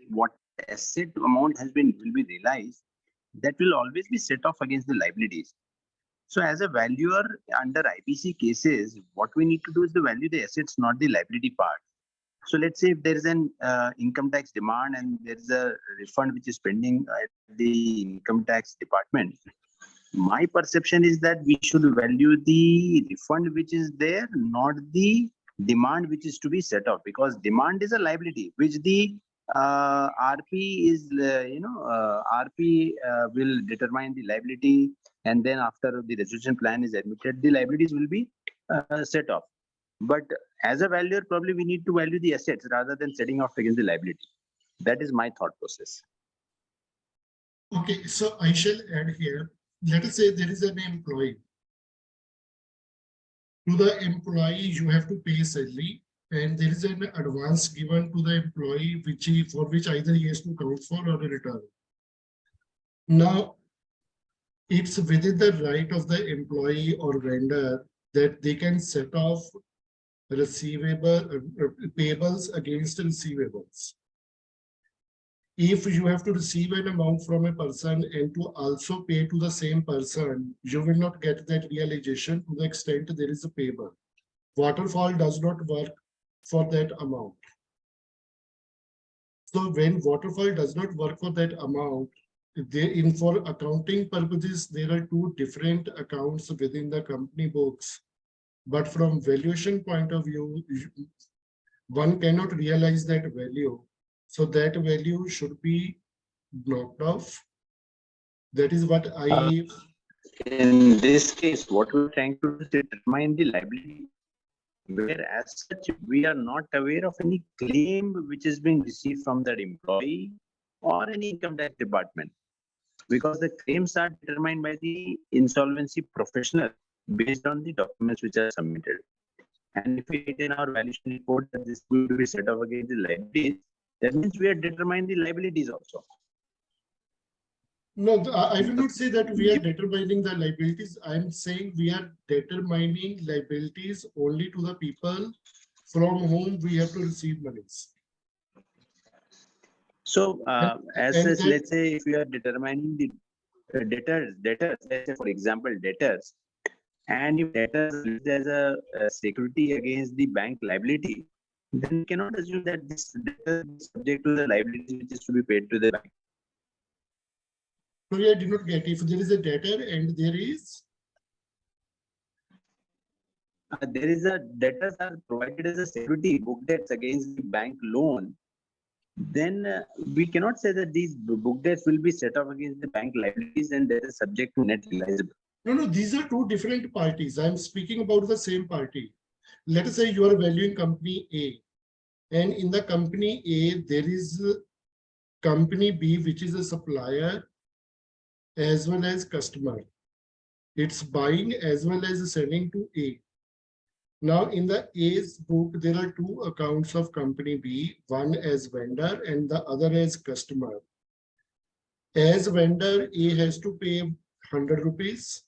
what asset amount will be realized, that will always be set off against the liabilities. So as a valuer under IBC cases, what we need to do is to value the assets, not the liability part. So let's say if there is an income tax demand and there is a refund which is pending at the income tax department, my perception is that we should value the refund which is there, not the demand which is to be set off, because demand is a liability which the RP is, RP will determine the liability, and then after the resolution plan is admitted, the liabilities will be set off. But as a valuer, probably we need to value the assets rather than setting off against the liability. That is my thought process. Okay, so I shall add here. Let us say there is an employee. To the employee, you have to pay salary, and there is an advance given to the employee for which either he has to count for or return. Now, it's within the right of the employee or vendor that they can set off payables against receivables. If you have to receive an amount from a person and to also pay to the same person, you will not get that realization to the extent there is a payable. Waterfall does not work for that amount. So when waterfall does not work for that amount, for accounting purposes, there are two different accounts within the company books. But from valuation point of view, one cannot realize that value. So that value should be knocked off. That is what I. In this case, what we're trying to determine the liability, where as such, we are not aware of any claim which is being received from that employee or any income tax department, because the claims are determined by the insolvency professional based on the documents which are submitted. And if we get in our valuation report that this will be set off against the liabilities, that means we are determining the liabilities also. No, I will not say that we are determining the liabilities. I'm saying we are determining liabilities only to the people from whom we have to receive monies. So, let's say if we are determining the debtors, let's say for example, debtors, and if debtors there's a security against the bank liability, then we cannot assume that this debtor is subject to the liability which is to be paid to the bank. Sorry, I did not get. If there is a debtor and there is debtors are provided as a security, book debts against the bank loan, then we cannot say that these book debts will be set off against the bank liabilities and they are subject to net realizable. No, these are two different parties. I'm speaking about the same party. Let us say you are valuing company A, and in the company A, there is company B, which is a supplier, as well as customer. It's buying as well as selling to A. Now in the A's book, there are two accounts of company B, one as vendor and the other as customer. As vendor, A has to pay 100 rupees.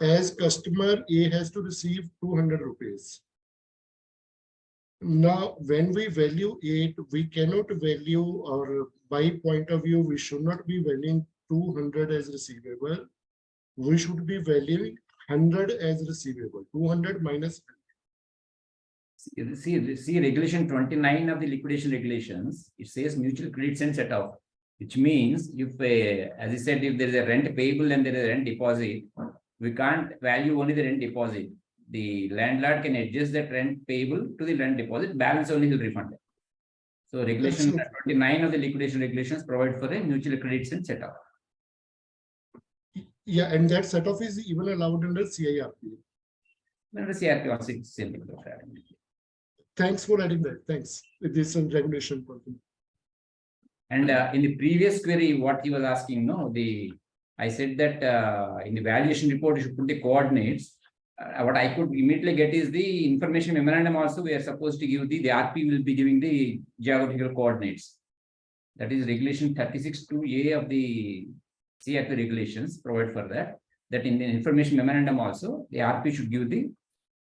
As customer, A has to receive 200 rupees. Now, when we value it, we cannot value, or by point of view, we should not be valuing 200 as receivable. We should be valuing 100 as receivable, 200 minus. See regulation 29 of the liquidation regulations, it says mutual credits and set off, which means if, as I said, if there is a rent payable and there is a rent deposit, we can't value only the rent deposit. The landlord can adjust that rent payable to the rent deposit, balance only he'll refund. So regulation 29 of the liquidation regulations provide for a mutual credits and set off. Yeah, and that set off is even allowed under CIRP. Under CRP also it's same. Thanks for adding that. Thanks. It is some regulation. And in the previous query, what he was asking, I said that in the valuation report, you should put the coordinates. What I could immediately get is the information memorandum also, we are supposed to give the RP will be giving the geographical coordinates. That is regulation 36(2)A of the CRP regulations provide for that. That in the information memorandum also, the RP should give the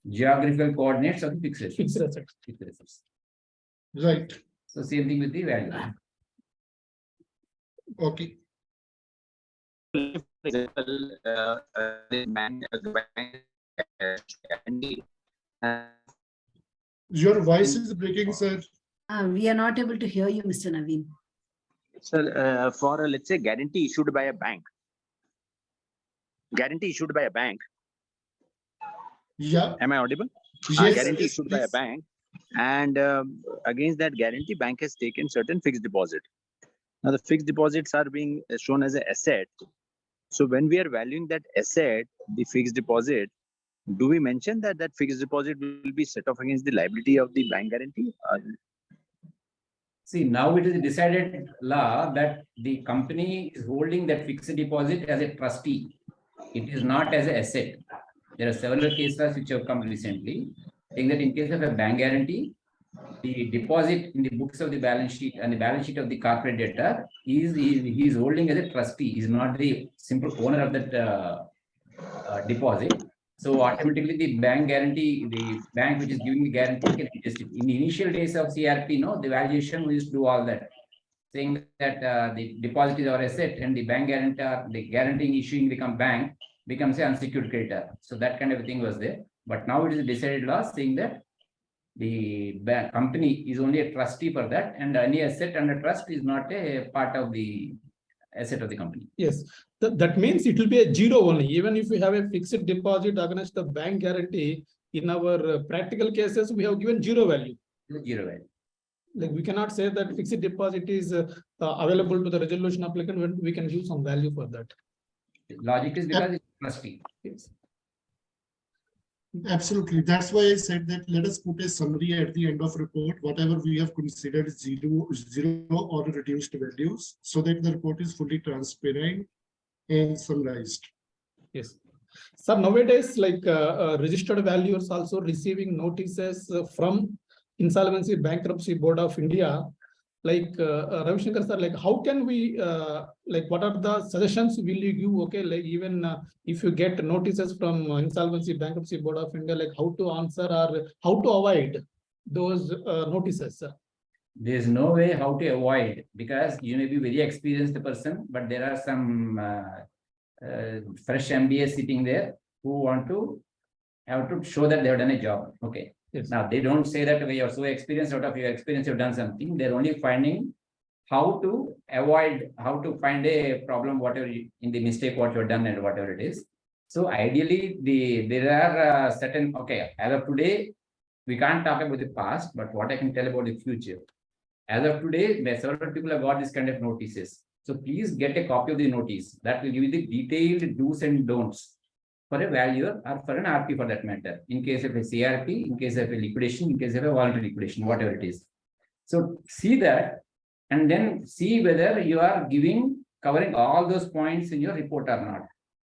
geographical coordinates of the fixed assets. Right. So same thing with the value. Okay. For example, the bank Your voice is breaking, sir. We are not able to hear you, Mr. Naveen. So, for let's say guarantee issued by a bank. Guarantee issued by a bank. Yeah. Am I audible? Yes, Guarantee yes, issued by a please. bank, and against that guarantee, bank has taken certain fixed deposit. Now the fixed deposits are being shown as an asset. So when we are valuing that asset, the fixed deposit, do we mention that that fixed deposit will be set off against the liability of the bank guarantee? See, now it is a decided law that the company is holding that fixed deposit as a trustee. It is not as an asset. There are several cases which have come recently, saying that in case of a bank guarantee, the deposit in the books of the balance sheet and the balance sheet of the corporate debtor he is holding as a trustee. He is not the simple owner of that deposit. So automatically the bank guarantee, the bank which is giving the guarantee can adjust it. In the initial days of CRP, the valuation we used to do all that, saying that the deposit is our asset and the bank guarantor, the guaranteeing issuing bank becomes an unsecured creditor. So that kind of a thing was there. But now it is a decided law saying that the company is only a trustee for that, and any asset under trust is not a part of the asset of the company. Yes, that means it will be a zero only. Even if we have a fixed deposit against the bank guarantee, in our practical cases, we have given zero value. Zero value. Like we cannot say that fixed deposit is available to the resolution applicant when we can give some value for that. Logic is because it's trustee. Yes. Absolutely. That's why I said that let us put a summary at the end of report, whatever we have considered zero or reduced values, so that the report is fully transparent and summarized. Yes. So nowadays, like registered valuers also receiving notices from Insolvency Bankruptcy Board of India. Like Ravi Shankar sir, like how can we like what are the suggestions will you give? Okay, like even if you get notices from Insolvency Bankruptcy Board of India, like how to answer or how to avoid those notices? There is no way how to avoid, because you may be very experienced person, but there are some fresh MBAs sitting there who want to have to show that they have done a job. Okay. Yes. Now they don't say that we are so experienced, out of your experience you've done something. They're only finding how to avoid, how to find a problem, whatever in the mistake what you've done and whatever it is. So ideally, there are certain, okay, as of today, we can't talk about the past, but what I can tell about the future. As of today, several people have got this kind of notices. So please get a copy of the notice that will give you the detailed do's and don'ts for a valuer or for an RP for that matter, in case of a CRP, in case of a liquidation, in case of a voluntary liquidation, whatever it is. So see that and then see whether you are giving covering all those points in your report or not.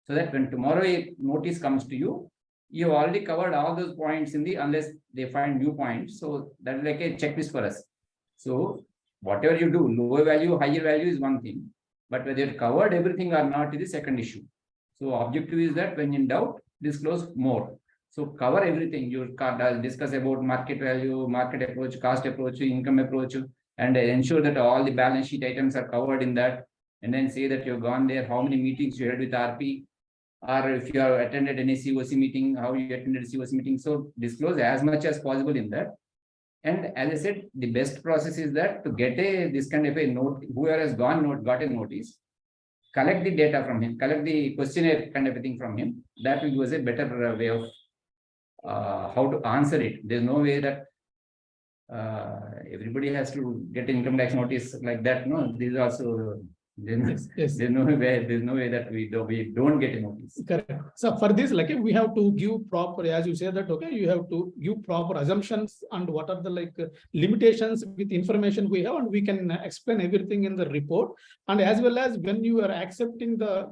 So that when tomorrow a notice comes to you, you already covered all those points in the, unless they find new points. So that is like a checklist for us. So whatever you do, lower value, higher value is one thing, but whether you covered everything or not is the second issue. So objective is that when in doubt, disclose more. So cover everything. You can discuss about market value, market approach, cost approach, income approach, and ensure that all the balance sheet items are covered in that. And then say that you've gone there, how many meetings you had with RP, or if you have attended any COC meeting, how you attended COC meeting. So disclose as much as possible in that. And as I said, the best process is that to get this kind of a note, whoever has got a notice, collect the data from him, collect the questionnaire kind of a thing from him. That will give us a better way of how to answer it. There's no way that everybody has to get income tax notice like that. No, this is also Yes. there's no way that we don't get a notice. Correct. So for this, like we have to give proper, as you say that, okay, you have to give proper assumptions and what are the limitations with information we have, and we can explain everything in the report. And as well as when you are accepting the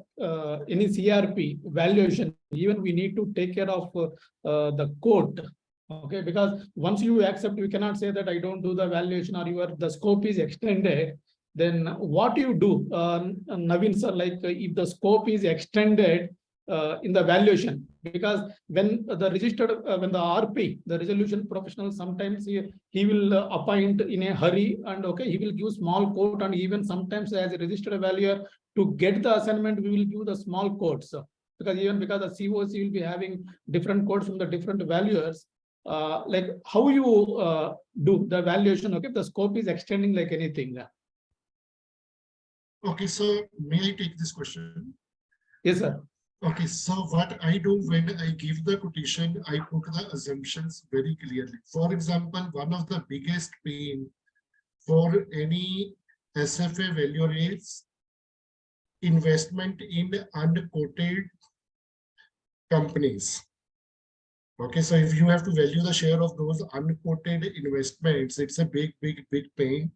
any CRP valuation, even we need to take care of the court. Okay, because once you accept, you cannot say that I don't do the valuation or the scope is extended. Then what you do, Naveen sir, if the scope is extended in the valuation, because when the registered, when the RP, the resolution professional, sometimes he will appoint in a hurry, and okay, he will give small quote, and even sometimes as a registered valuer to get the assignment, we will give the small quotes, because the COC will be having different quotes from the different valuers. How you do the valuation, okay, if the scope is extending like anything. Okay, so may I take this question? Yes, sir. Okay, so what I do when I give the quotation, I put the assumptions very clearly. For example, one of the biggest pain for any SFA valuer is investment in unquoted companies. Okay, so if you have to value the share of those unquoted investments, it's a big pain.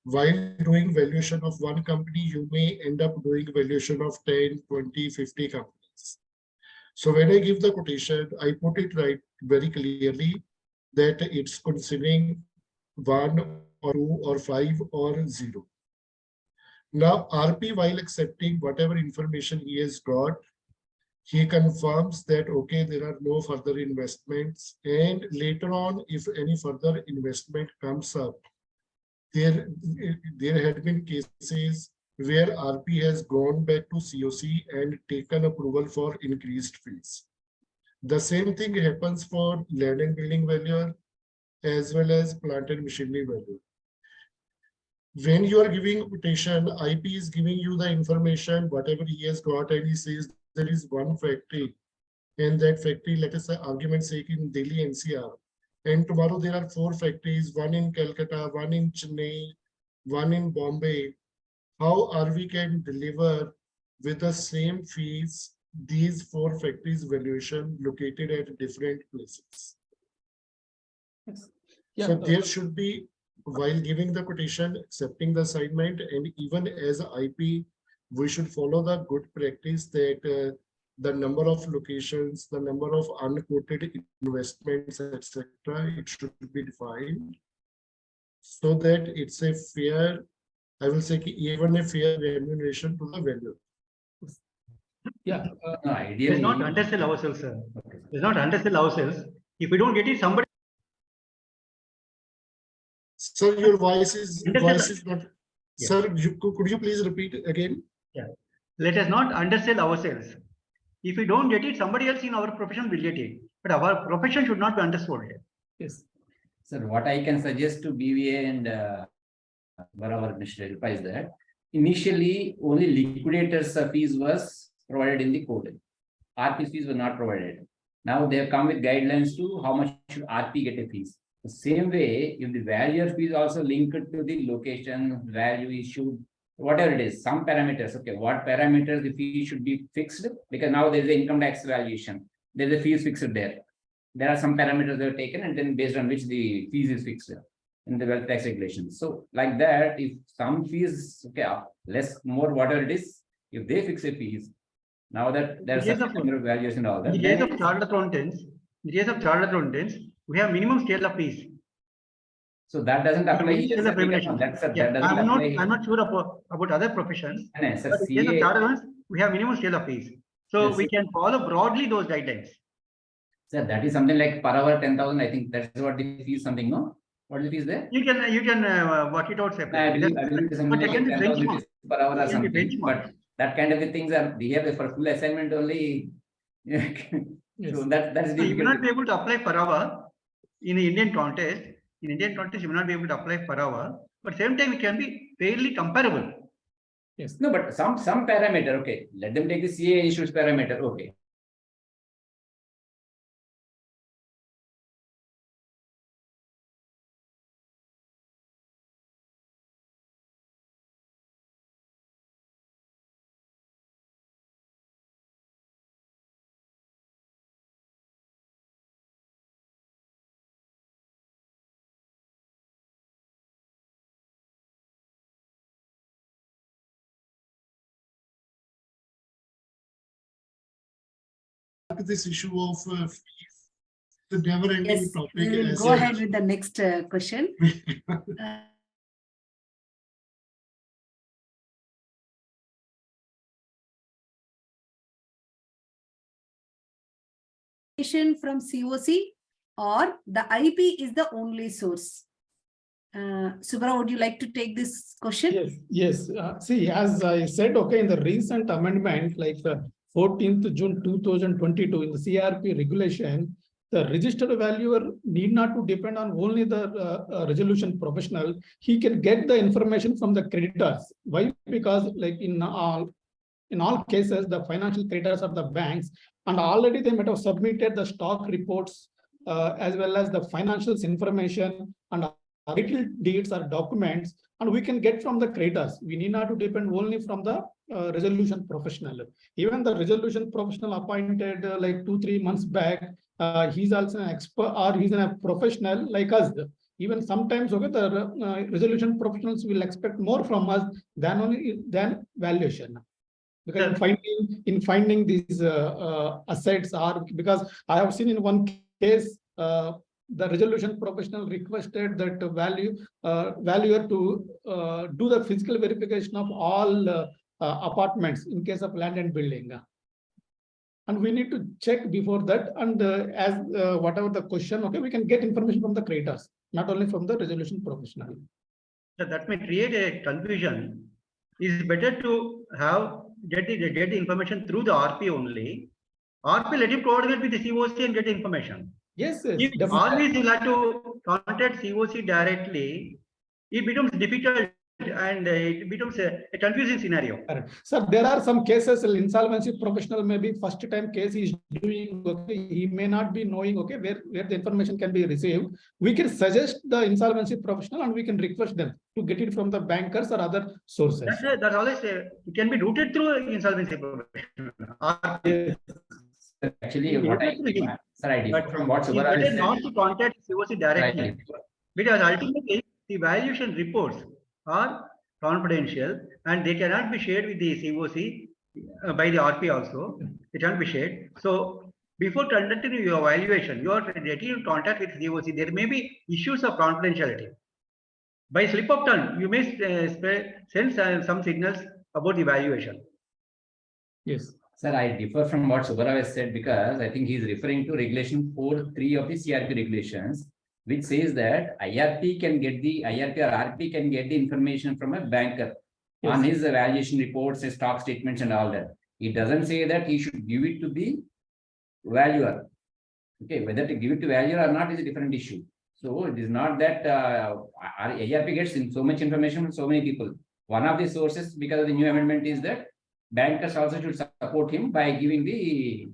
While doing valuation of one company, you may end up doing valuation of 10, 20, 50 companies. So when I give the quotation, I put it right very clearly that it's considering 1 or 2 or 5 or 0. Now, RP, while accepting whatever information he has got, he confirms that, okay, there are no further investments. And later on, if any further investment comes up, there had been cases where RP has gone back to COC and taken approval for increased fees. The same thing happens for land and building valuer as well as plant and machinery valuer. When you are giving quotation, IP is giving you the information, whatever he has got, and he says there is one factory, and that factory, let us say, argument's sake, in Delhi NCR. And tomorrow there are 4 factories, one in Calcutta, one in Chennai, one in Bombay. How RV can deliver with the same fees these 4 factories valuation located at different places? Yeah, so there should be, while giving the quotation, accepting the assignment, and even as IP, we should follow the good practice that the number of locations, the number of unquoted investments, etc., it should be defined so that it's a fair, I will say, even a fair remuneration to the value. Yeah. Ideally, Let's not undersell ourselves, sir. Let's not undersell ourselves. If we don't get it, somebody. Sir, your voice is not. Yeah. Sir, could you please repeat it again? Yeah. Let us not undersell ourselves. If we don't get it, somebody else in our profession will get it. But our profession should not be undersold. Yes. Sir, what I can suggest to BVA and whatever Ms.shilpa is that initially only liquidators fees was provided in the code. RP fees were not provided. Now they have come with guidelines to how much should RP get a fees. The same way, if the valuer fee is also linked to the location, value issued, whatever it is, some parameters, okay, what parameters the fee should be fixed, because now there is an income tax valuation, there is a fees fixed there. There are some parameters that are taken, and then based on which the fees is fixed. in the wealth tax regulations. So like that, if some fees, okay, less, more, whatever it is, if they fix a fees, now that there's a values and all that. In the case of chartered accountants, we have minimum scale of fees. So that doesn't apply here. Scale of remuneration. That doesn't apply here. I'm not sure about other professions. No, sir, But in case of CA, chartered ones, we have minimum scale of fees. So Yes, we sir. can follow broadly those guidelines. sir, that is something like per hour 10,000. I think that's what the fees something. No, what is the fees there? You can work it out separately. I believe it is something But it like can be 10,000 benchmarked. rupees per hour or It can be something. benchmarked. But that kind of things are here for full assignment only. Yes. So that's So you will not difficult. be able to apply per hour in the Indian context. In Indian context, you will not be able to apply per hour. But same time, it can be fairly comparable. Yes. No, but some parameter. Okay, let them take the CA issues parameter. Okay. This issue of fees, the never-ending Yes, topic. we will as go such. ahead with the next question. From COC or the IP is the only source. Subbarao, would you like to take this question? Yes, yes. See, as I said, okay, in the recent amendment, like 14th June 2022 in the CRP regulation, the registered valuer need not to depend on only the resolution professional. He can get the information from the creditors. Why? Because like in all cases, the financial creditors of the banks, and already they might have submitted the stock reports as well as the financials information and title deeds or documents, and we can get from the creditors. We need not to depend only from the resolution professional. Even the resolution professional appointed like 2-3 months back, he's also an expert or he's a professional like us. Even sometimes, okay, the resolution professionals will expect more from us than valuation. Because in finding these assets, are because I have seen in one case the resolution professional requested that valuer to do the physical verification of all apartments in case of land and building. And we need to check before that. And as whatever the question, okay, we can get information from the creditors, not only from the resolution professional. So that may create a confusion. It's better to get the information through the RP only. RP, let him coordinate with the COC and get the information. Yes, If definitely. always you have to contact COC directly, it becomes difficult and it becomes a confusing scenario. Correct. So there are some cases, insolvency professional maybe first time case is doing, okay, he may not be knowing, okay, where the information can be received. We can suggest the insolvency professional and we can request them to get it from the bankers or other sources. That's always it can be routed through insolvency professional. Actually, what I differ from what Subbarao better said. not to contact COC directly. Right. Because ultimately the valuation reports are confidential and they cannot be shared with the COC by the RP also. They cannot be shared. So before conducting your valuation, you are directly in contact with COC. There may be issues of confidentiality. By slip of tongue, you may send some signals about the valuation. Yes. Sir, I differ from what Subbarao has said because I think he is referring to regulation 4.3 of the CRP regulations, which says that IRP can get the IRP or RP can get the information from a banker on his valuation reports, his stock statements, and all that. It doesn't say that he should give it to the valuer. Okay, whether to give it to valuer or not is a different issue. So it is not that IRP gets in so much information from so many people. One of the sources because of the new amendment is that bankers also should support him by giving the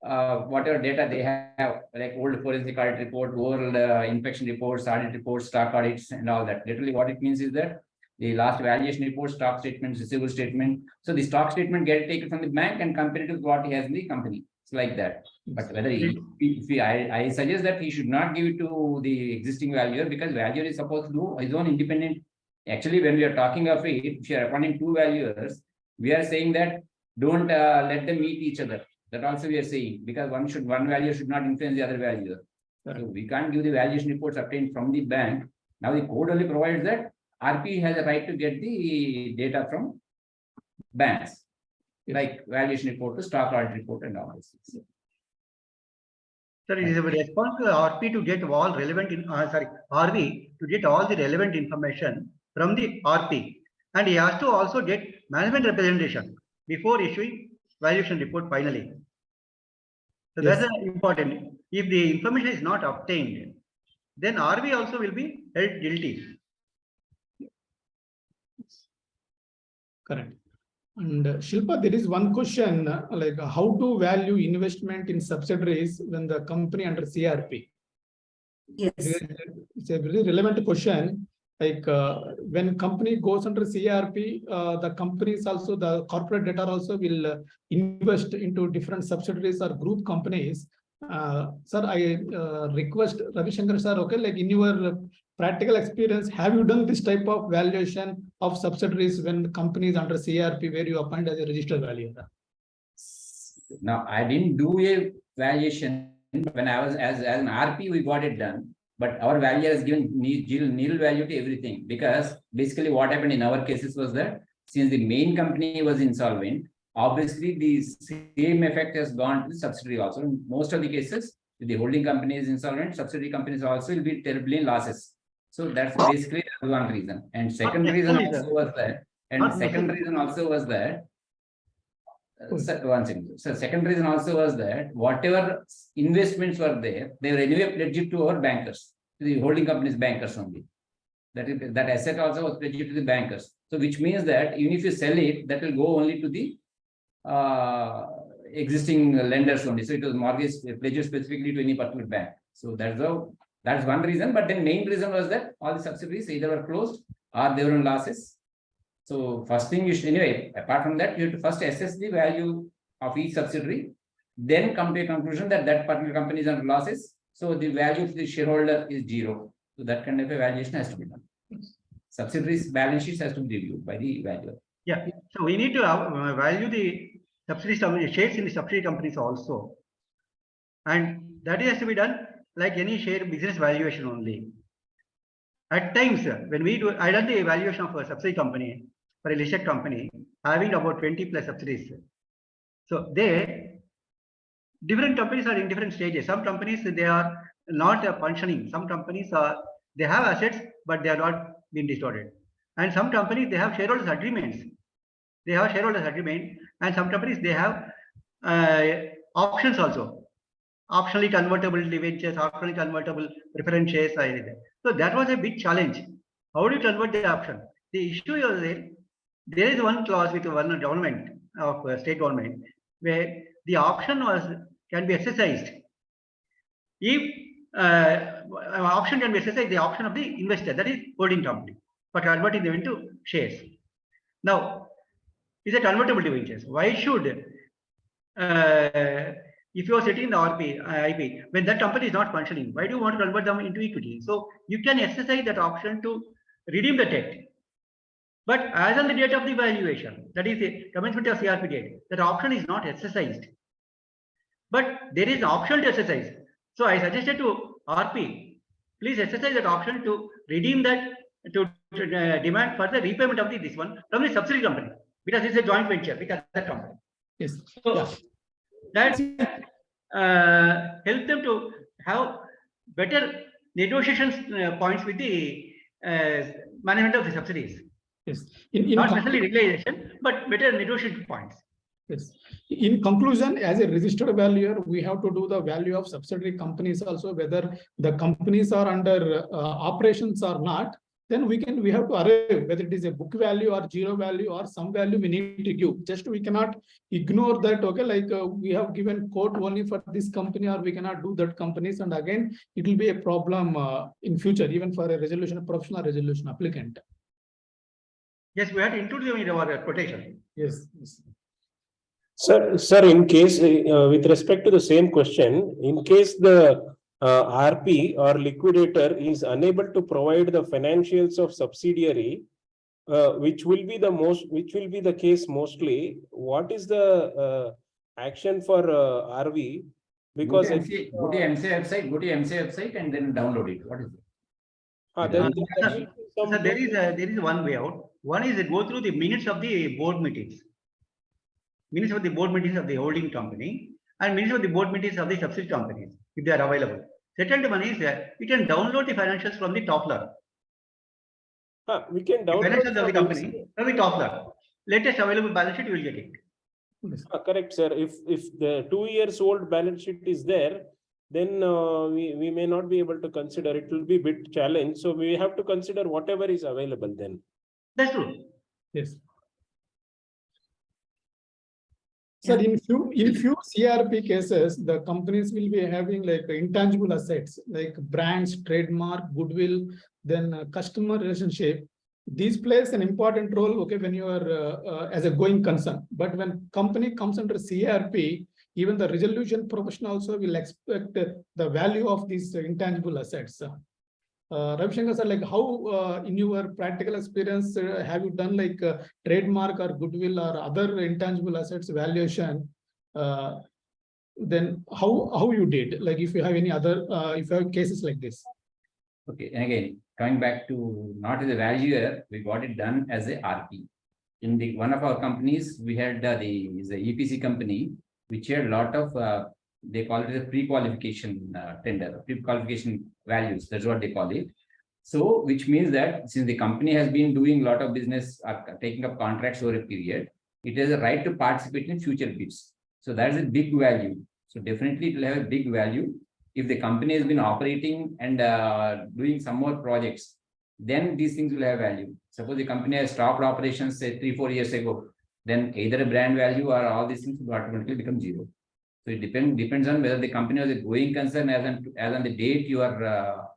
whatever data they have, like old forensic audit report, old inspection reports, audit reports, stock audits, and all that. Literally, what it means is that the last valuation report, stock statements, receivable statement. So the stock statement get taken from the bank and compared to what he has in the company. It's like that. But whether I suggest that he should not give it to the existing valuer, because valuer is supposed to do his own independent. Actually, when we are talking of it, if you are appointing two valuers, we are saying that don't let them meet each other. That also we are saying, because one valuer should not influence the other valuer. So we can't give the valuation reports obtained from the bank. Now the code only provides that RP has a right to get the data from banks, like valuation report to stock audit report and all this. Sir, it is a responsible RP to get all relevant RV to get all the relevant information from the RP, and he has to also get management representation before issuing valuation report finally. So that's important. If the information is not obtained, then RV also will be held guilty. Correct. And Shilpa, there is one question like how to value investment in subsidiaries when the company under CRP? Yes. It's a very relevant question. Like when company goes under CRP, the companies also, the corporate debtor also will invest into different subsidiaries or group companies. Sir, I request Ravi Shankar sir, okay, like in your practical experience, have you done this type of valuation of subsidiaries when the company is under CRP where you appoint as a registered valuer? Now, I didn't do a valuation when I was as an RP, we got it done. But our valuer has given nil value to everything, because basically what happened in our cases was that since the main company was insolvent, obviously the same effect has gone to the subsidiary also. In most of the cases, if the holding company is insolvent, subsidiary companies also will be terribly in losses. So that's basically one reason. And second reason also was that, So second reason also was that whatever investments were there, they were anyway pledged to our bankers, to the holding company's bankers only. That asset also was pledged to the bankers. So which means that even if you sell it, that will go only to the existing lenders only. So it was mortgage pledged specifically to any particular bank. So that's one reason. But then main reason was that all the subsidiaries either were closed or they were in losses. So first thing you should, anyway, apart from that, you have to first assess the value of each subsidiary, then come to a conclusion that that particular company is under losses. So the value of the shareholder is 0. So that kind of a valuation has to be done. Subsidiaries balance sheets has to be reviewed by the valuer. Yeah. So we need to value the subsidiary shares in the subsidiary companies also. And that has to be done like any share business valuation only. At times, when I done the evaluation of a subsidiary company for a listed company having about 20 plus subsidiaries. So different companies are in different stages. Some companies, they are not functioning. Some companies they have assets, but they are not being distorted. And some companies, they have shareholders agreements. And some companies, they have options also. Optionally convertible debentures, optionally convertible preference shares. So that was a big challenge. How do you convert the option? The issue is there is one clause with one government of state government where the option can be exercised. If option can be exercised, the option of the investor, that is holding company, for converting them into shares. Now, is a convertible debentures. Why should if you are sitting in the IP, when that company is not functioning, why do you want to convert them into equity? So you can exercise that option to redeem the debt. But as on the date of the valuation, that is the commencement of CRP date, that option is not exercised. But there is an option to exercise. So I suggested to RP, please exercise that option to redeem that, to demand for the repayment of this one from the subsidiary company, because it's a joint venture with that company. Yes. So that help them to have better negotiations points with the management of the subsidiaries. Yes. Not necessarily realization, but better negotiation points. Yes. In conclusion, as a registered valuer, we have to do the value of subsidiary companies also, whether the companies are under operations or not. Then we have to arrive whether it is a book value or zero value or some value we need to give. Just we cannot ignore that. Okay, like we have given quote only for this company, or we cannot do that companies, and again it will be a problem in future, even for a resolution, a professional resolution applicant. Yes, we have to include them in our quotation. Yes. Yes. Sir, in case, with respect to the same question, in case the RP or liquidator is unable to provide the financials of subsidiary, which will be the case mostly, what is the action for RV? Because go to MCA website, and then download it. What is it? So there is one way out. One is go through the minutes of the board meetings. Minutes of the board meetings of the holding company and minutes of the board meetings of the subsidiary companies, if they are available. Second one is you can download the financials from the top level. We can download the financials of the company from the top level. Latest available balance sheet, you will get it. Correct, sir. If the 2 years old balance sheet is there, then we may not be able to consider. It will be a bit challenge. So we have to consider whatever is available then. That's true. Yes. Sir, in few CRP cases, the companies will be having like intangible assets like brands, trademark, goodwill, then customer relationship. These plays an important role, okay, when you are as a going concern. But when company comes under CRP, even the resolution profession also will expect the value of these intangible assets. Ravi Shankar sir, like how in your practical experience have you done like trademark or goodwill or other intangible assets valuation? Then how you did? Like if you have any other if you have cases like this. Okay, and again, coming back to not as a valuer, we got it done as a RP. In the one of our companies, we had the EPC company, which had a lot of they call it a pre-qualification tender, pre-qualification values. That's what they call it. So, which means that since the company has been doing a lot of business, taking up contracts over a period, it has a right to participate in future bids. So that is a big value. So definitely it will have a big value. If the company has been operating and doing some more projects, then these things will have value. Suppose the company has stopped operations, say 3-4 years ago, then either a brand value or all these things will automatically become zero. So it depends on whether the company was a going concern as on the date you are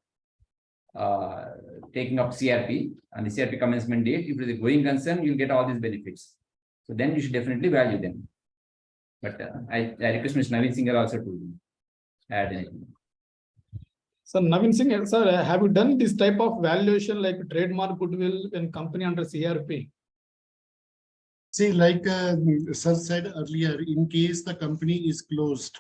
taking up CRP, on the CRP commencement date. If it is a going concern, you'll get all these benefits. So then you should definitely value them. But I request Mr. Naveen Singh also to add anything. So Naveen Singh, sir, have you done this type of valuation like trademark goodwill when company under CRP? See, like sir said earlier, in case the company is closed,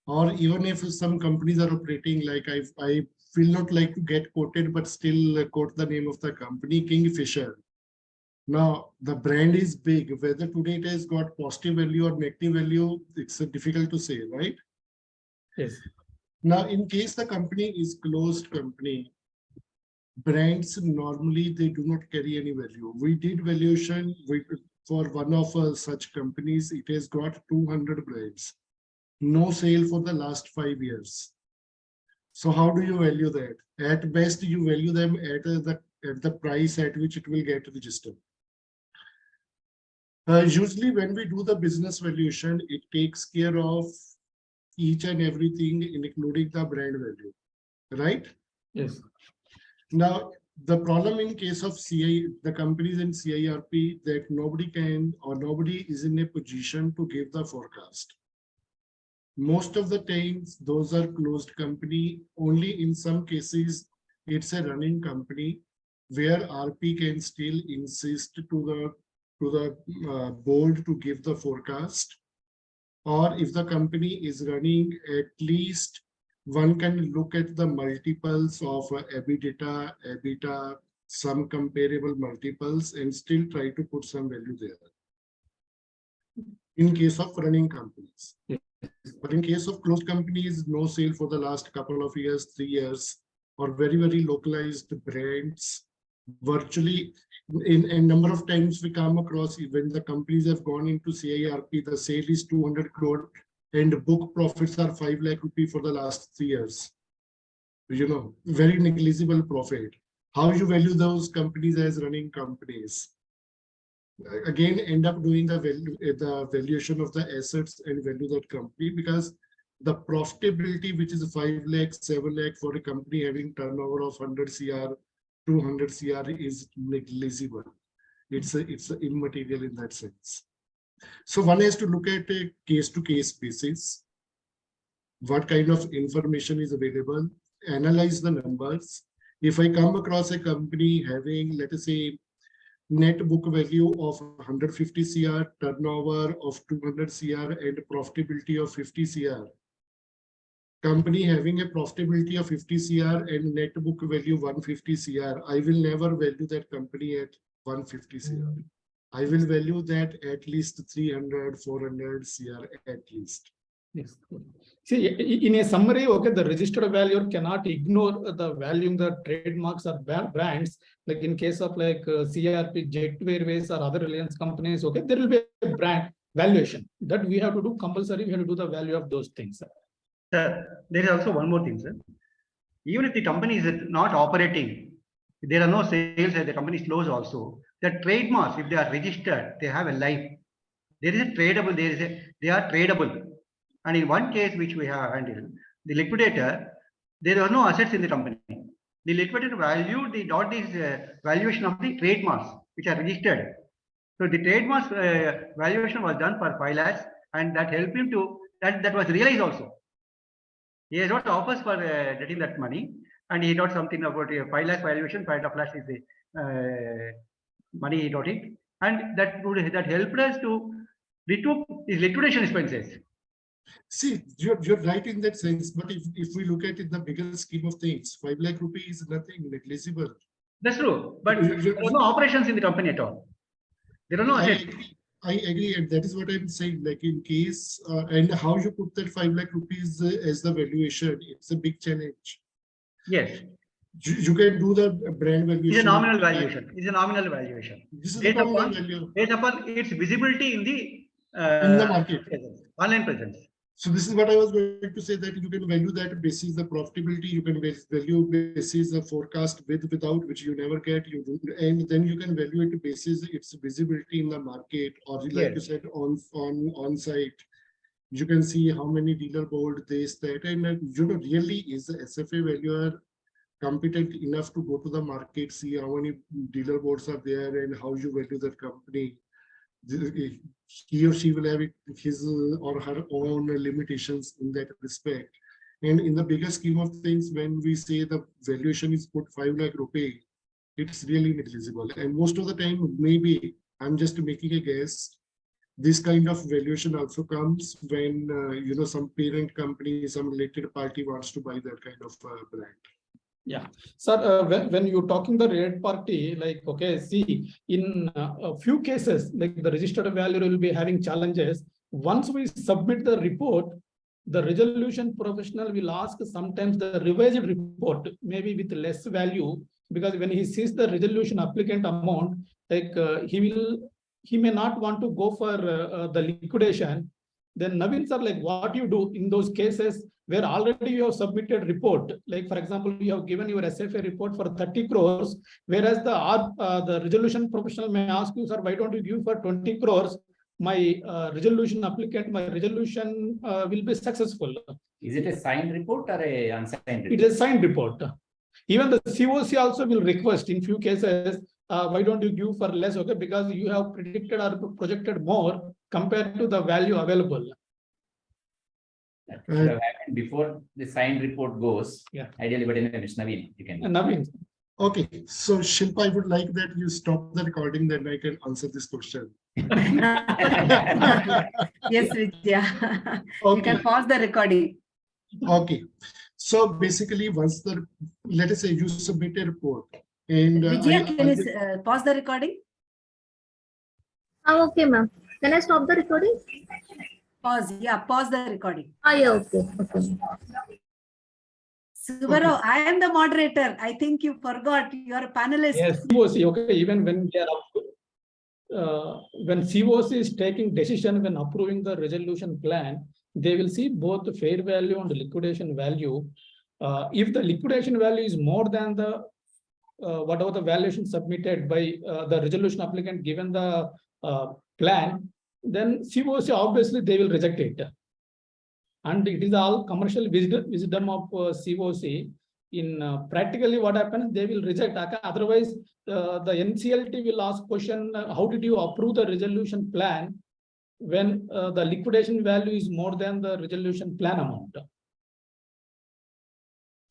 or even if some companies are operating, like I will not like to get quoted, but still quote the name of the company, Kingfisher. Now, the brand is big. Whether today it has got positive value or negative value, it's difficult to say, right? Yes. Now, in case the company is closed company, brands normally they do not carry any value. We did valuation for one of such companies. It has got 200 brands, no sale for the last 5 years. So how do you value that? At best, you value them at the price at which it will get registered. Usually, when we do the business valuation, it takes care of each and everything, including the brand value, right? Yes. Now, the problem in case of the companies in CIRP, that nobody can or nobody is in a position to give the forecast. Most of the times, those are closed company. Only in some cases, it's a running company where RP can still insist to the board to give the forecast. Or if the company is running, at least one can look at the multiples of EBITDA, some comparable multiples, and still try to put some value there. In case of running companies. Yes. But in case of closed companies, no sale for the last couple of years, 3 years, or very, very localized brands, virtually in a number of times we come across when the companies have gone into CIRP, the sale is 200 crore and book profits are 5 lakh rupee for the last 3 years. You know, very negligible profit. How you value those companies as running companies? Again, end up doing the valuation of the assets and value that company, because the profitability, which is 5 lakh, 7 lakh for a company having turnover of 100 CR, 200 CR is negligible. It's immaterial in that sense. So one has to look at a case-to-case basis. What kind of information is available, analyze the numbers. If I come across a company having, let us say, net book value of 150 CR, turnover of 200 CR, and profitability of 50 CR. Company having a profitability of 50 CR and net book value 150 CR, I will never value that company at 150 CR. I will value that at least 300, 400 CR at least. Yes. See, in a summary, okay, the registered valuer cannot ignore the valuing the trademarks or brands. Like in case of like CRP, Jet Airways or other Reliance companies, okay, there will be a brand valuation that we have to do compulsory. We have to do the value of those things. Sir, there is also one more thing, sir. Even if the company is not operating, there are no sales and the company is closed also, the trademarks, if they are registered, they have a life. There is a tradable, they are tradable. And in one case which we have handled, the liquidator, there are no assets in the company. The liquidator valued the valuation of the trademarks which are registered. So the trademarks valuation was done for 5 lakhs, and that helped him to, that was realized also. He has got offers for getting that money, and he got something about a 5 lakh valuation, 5.5 lakhs is the money he got it, and that helped us to recoup his liquidation expenses. See, you're right in that sense, but if we look at it in the bigger scheme of things, 5 lakh rupees is nothing, negligible. That's true, but there are no operations in the company at all. There are no assets. I agree, and that is what I'm saying. Like in case, and how you put that 5 lakh rupees as the valuation, it's a big challenge. Yes. You can do the brand valuation. It's a nominal valuation. It's a nominal valuation. This is the nominal value. Based upon its visibility in the market. Online presence. So this is what I was going to say, that you can value that basis the profitability, you can value basis the forecast with, without, which you never get, and then you can value it basis its visibility in the market, or like you said, on site. You can see how many dealer board this, that, and really is the SFA valuer competent enough to go to the market, see how many dealer boards are there and how you value that company. He or she will have his or her own limitations in that respect. And in the bigger scheme of things, when we say the valuation is put 5 lakh rupee, it's really negligible. And most of the time, maybe I'm just making a guess, this kind of valuation also comes when some parent company, some related party wants to buy that kind of brand. Yeah, sir, when you're talking the related party, like, okay, see, in a few cases, like the registered valuer will be having challenges. Once we submit the report, the resolution professional will ask sometimes the revised report, maybe with less value, because when he sees the resolution applicant amount, like he may not want to go for the liquidation. Then Naveen sir, like what you do in those cases where already you have submitted report, like for example, you have given your SFA report for 30 crores, whereas the resolution professional may ask you, sir, why don't you give for 20 crores? My resolution applicant, my resolution will be successful. Is it a signed report or a unsigned report? It is a signed report. Even the COC also will request in few cases, why don't you give for less, okay, because you have predicted or projected more compared to the value available. That should have happened before the signed report goes. Yeah. Ideally, but anyway, Mr. Naveen, you can. Naveen. Okay, so Shilpa, I would like that you stop the recording, then I can answer this question. Yes, Vidya. Okay. You can pause the recording. Okay, so basically, once let us say you submit a report, and Vidya, can you pause the recording? Okay, ma'am. Can I stop the recording? Pause. Yeah, pause the recording. Yeah, okay. Okay. Subbarao, I am the moderator. I think you forgot. You are a panelist. Yes, COC. Okay, even when they are when COC is taking decision when approving the resolution plan, they will see both the fair value and the liquidation value. If the liquidation value is more than the whatever the valuation submitted by the resolution applicant given the plan, then COC obviously they will reject it. And it is all commercial wisdom of COC. In practically what happens, they will reject. Otherwise, the NCLT will ask question, how did you approve the resolution plan? when the liquidation value is more than the resolution plan amount.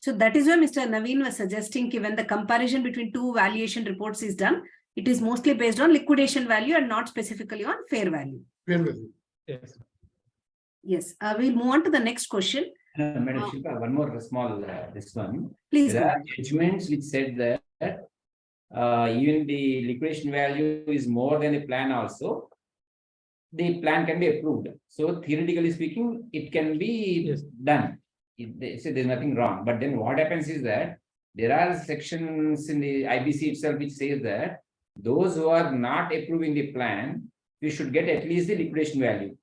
So that is why Mr. Naveen was suggesting when the comparison between two valuation reports is done, it is mostly based on liquidation value and not specifically on fair value. Fair value. Yes. Yes, we'll move on to the next question. Madam Shilpa, one more small this one. Please. There are judgments which said that even the liquidation value is more than the plan also, the plan can be approved. So theoretically speaking, it can be done. They say there's nothing wrong. But then what happens is that there are sections in the IBC itself which says that those who are not approving the plan, we should get at least the liquidation value,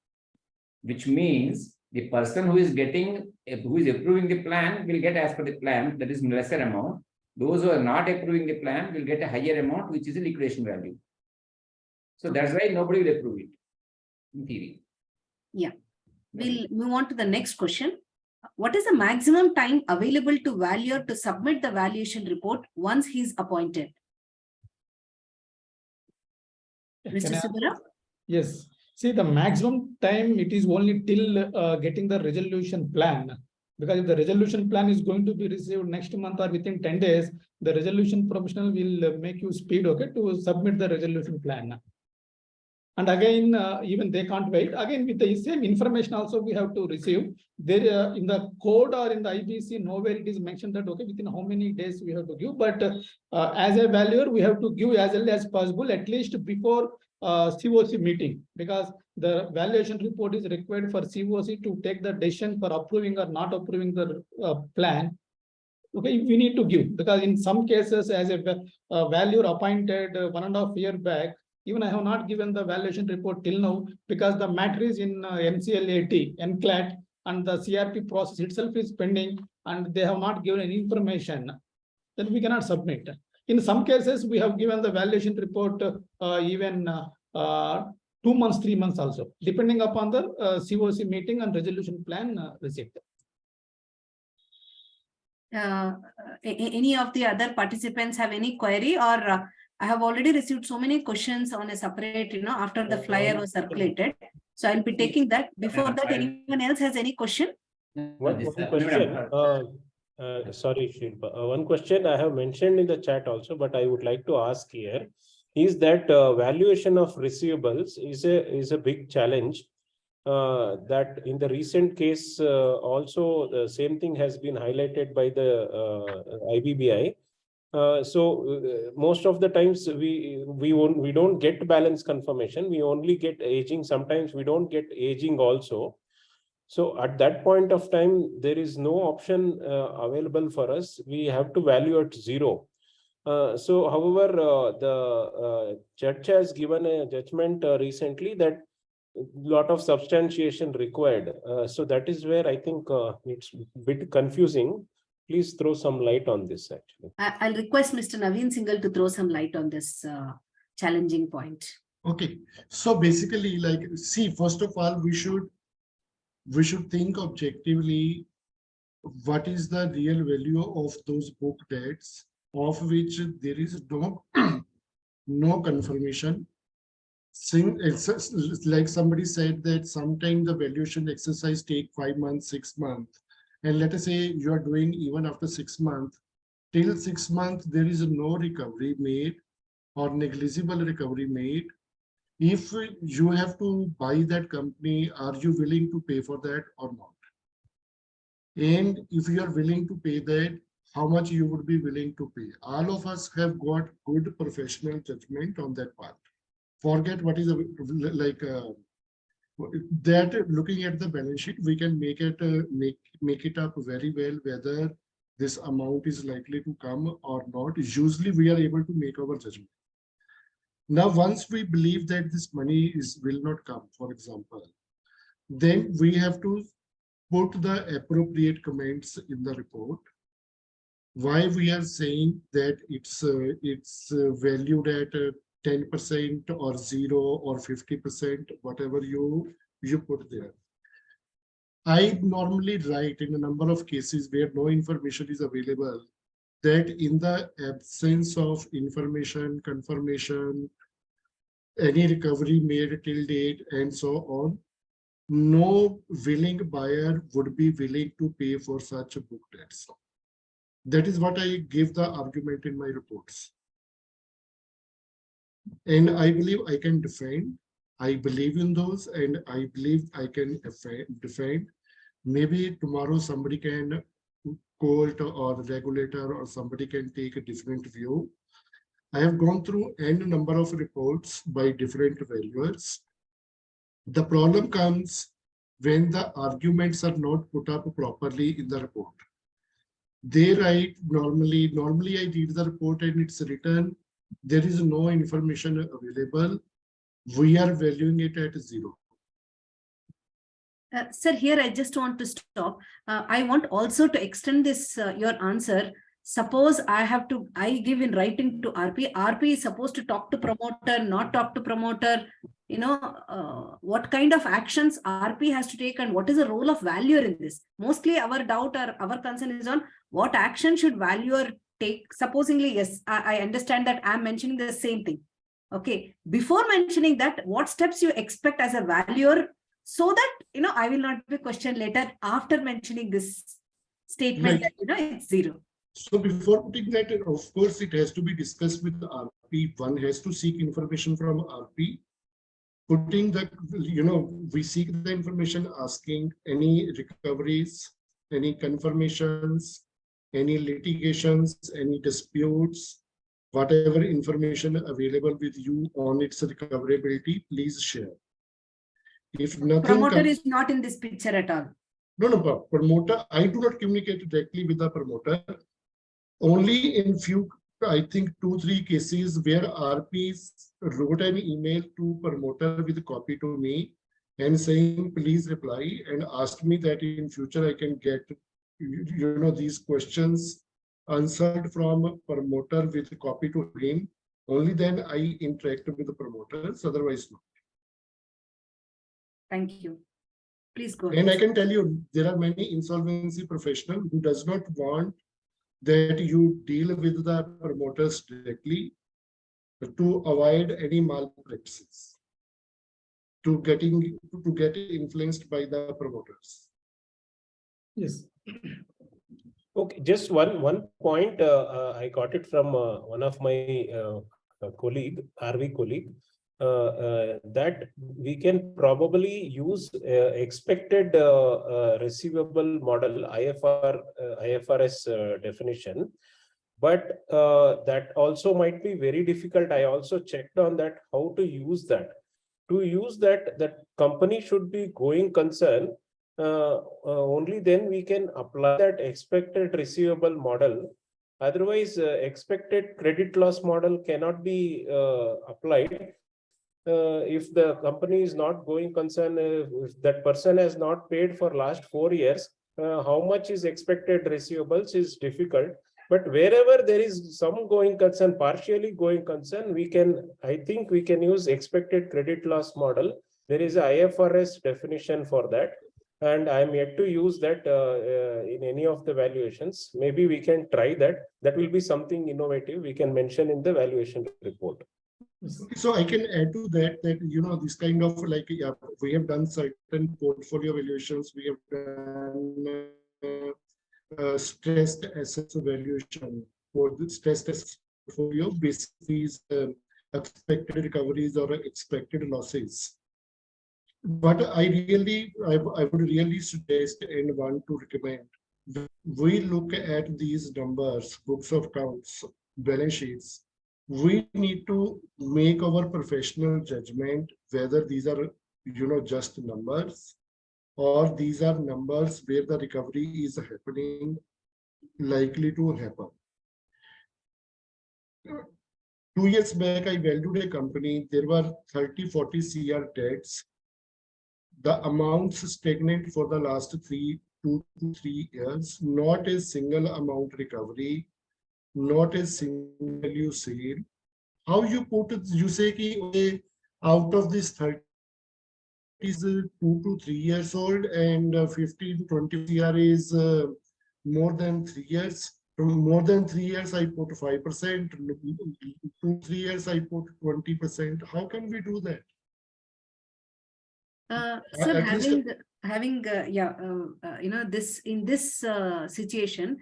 which means the person who is approving the plan will get as per the plan, that is lesser amount. Those who are not approving the plan will get a higher amount, which is the liquidation value. So that's why nobody will approve it in theory. Yeah, we'll move on to the next question. What is the maximum time available to valuer to submit the valuation report once he is appointed? Mr. Subbarao? Yes. See, the maximum time it is only till getting the resolution plan. Because if the resolution plan is going to be received next month or within 10 days, the resolution professional will make you speed, okay, to submit the resolution plan. And again, even they can't wait. Again, with the same information also we have to receive. There in the code or in the IBC, nowhere it is mentioned that, okay, within how many days we have to give. But as a valuer, we have to give as early as possible, at least before COC meeting, because the valuation report is required for COC to take the decision for approving or not approving the plan. Okay, we need to give, because in some cases, as a valuer appointed 1.5 years back, even I have not given the valuation report till now, because the matter is in MCLAT, NCLAT, and the CRP process itself is pending, and they have not given any information. Then we cannot submit. In some cases, we have given the valuation report even 2 months, 3 months also, depending upon the COC meeting and resolution plan received. Any of the other participants have any query, or I have already received so many questions on a separate, after the flyer was circulated. So I'll be taking that. Before that, anyone else has any question? One question. Sorry, Shilpa. One question I have mentioned in the chat also, but I would like to ask here is that valuation of receivables is a big challenge. That in the recent case also the same thing has been highlighted by the IBBI. So most of the times we don't get balance confirmation. We only get aging. Sometimes we don't get aging also. So at that point of time, there is no option available for us. We have to value at 0. So, however, the judge has given a judgment recently that a lot of substantiation required. So that is where I think it's a bit confusing. Please throw some light on this actually. I'll request Mr. Naveen Singhal to throw some light on this challenging point. Okay, so basically, see, first of all, we should think objectively what is the real value of those book debts of which there is no confirmation. It's like somebody said that sometimes the valuation exercise take 5 months, 6 months. And let us say you are doing even after 6 months, till 6 months, there is no recovery made or negligible recovery made. If you have to buy that company, are you willing to pay for that or not? And if you are willing to pay that, how much you would be willing to pay? All of us have got good professional judgment on that part. Forget what is that. Looking at the balance sheet, we can make it up very well whether this amount is likely to come or not. Usually, we are able to make our judgment. Now, once we believe that this money will not come, for example, then we have to put the appropriate comments in the report. Why we are saying that it's valued at 10% or 0 or 50%, whatever you put there. I normally write in a number of cases where no information is available, that in the absence of information, confirmation, any recovery made till date, and so on, no willing buyer would be willing to pay for such book debts. That is what I give the argument in my reports. And I believe I can defend. I believe in those, and I believe I can defend. Maybe tomorrow somebody can, court or regulator or somebody can take a different view. I have gone through n number of reports by different valuers. The problem comes when the arguments are not put up properly in the report. They write normally I read the report and it's written, there is no information available. We are valuing it at 0. Sir, here I just want to stop. I want also to extend this, your answer. Suppose I give in writing to RP. RP is supposed to talk to promoter, not talk to promoter. You know, what kind of actions RP has to take and what is the role of valuer in this? Mostly our doubt or our concern is on what action should valuer take. Supposingly, yes, I understand that I'm mentioning the same thing. Okay, before mentioning that, what steps you expect as a valuer so that, you know, I will not be questioned later after mentioning this statement that, you know, it's 0. So before putting that, of course, it has to be discussed with the RP. One has to seek information from RP. Putting that, you know, we seek the information, asking any recoveries, any confirmations, any litigations, any disputes, whatever information available with you on its recoverability, please share. If nothing Promoter is not in this picture at all. No, promoter, I do not communicate directly with the promoter. Only in few, I think 2-3 cases where RPs wrote an email to promoter with a copy to me and saying, please reply, and asked me that in future I can get, you know, these questions answered from promoter with a copy to him. Only then I interact with the promoters, otherwise no. Thank you. Please go ahead. And I can tell you, there are many insolvency professionals who does not want that you deal with the promoters directly to avoid any malpractices, to get influenced by the promoters. Yes. Okay, just one point. I got it from one of my colleague, RV colleague, that we can probably use expected receivable model, IFRS definition, but that also might be very difficult. I also checked on that, how to use that. To use that company should be going concern. Only then we can apply that expected receivable model. Otherwise, expected credit loss model cannot be applied. If the company is not going concern, if that person has not paid for last 4 years, how much is expected receivables is difficult. But wherever there is some going concern, partially going concern, I think we can use expected credit loss model. There is a IFRS definition for that. And I'm yet to use that in any of the valuations. Maybe we can try that. That will be something innovative we can mention in the valuation report. So I can add to that, you know, this kind of like, yeah, we have done certain portfolio valuations. We have done stressed assets valuation for the stressed assets portfolio, basically expected recoveries or expected losses. But I would really suggest and want to recommend, we look at these numbers, books of accounts, balance sheets. We need to make our professional judgment whether these are, you know, just numbers or these are numbers where the recovery is happening, likely to happen. 2 years back, I valued a company. There were 30-40 CR debts. The amounts stagnant for the last 2 to 3 years, not a single amount recovery, not a single value sale. How you put it, you say ki, okay, out of this 30 is 2 to 3 years old and 15-20 CR is more than 3 years. From more than 3 years, I put 5%. 2-3 years, I put 20%. How can we do that? Sir, At least- this in this situation,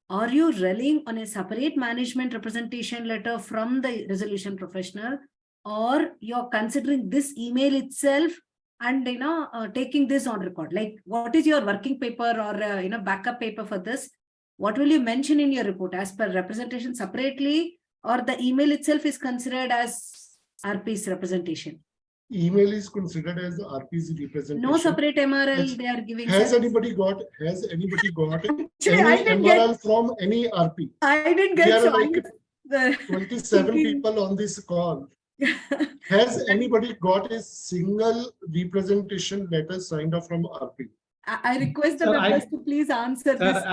are you relying on a separate management representation letter from the resolution professional, or you're considering this email itself and taking this on record? Like, what is your working paper or backup paper for this? What will you mention in your report as per representation separately, or the email itself is considered as RP's representation? Email is considered as the RP's representation. No separate MRL they are giving. Has anybody got any I didn't MRL from any RP? I didn't get There are so like 27 people on this call. Has anybody got a single representation letter signed off from RP? I request the Sir, members to please answer Sir, this.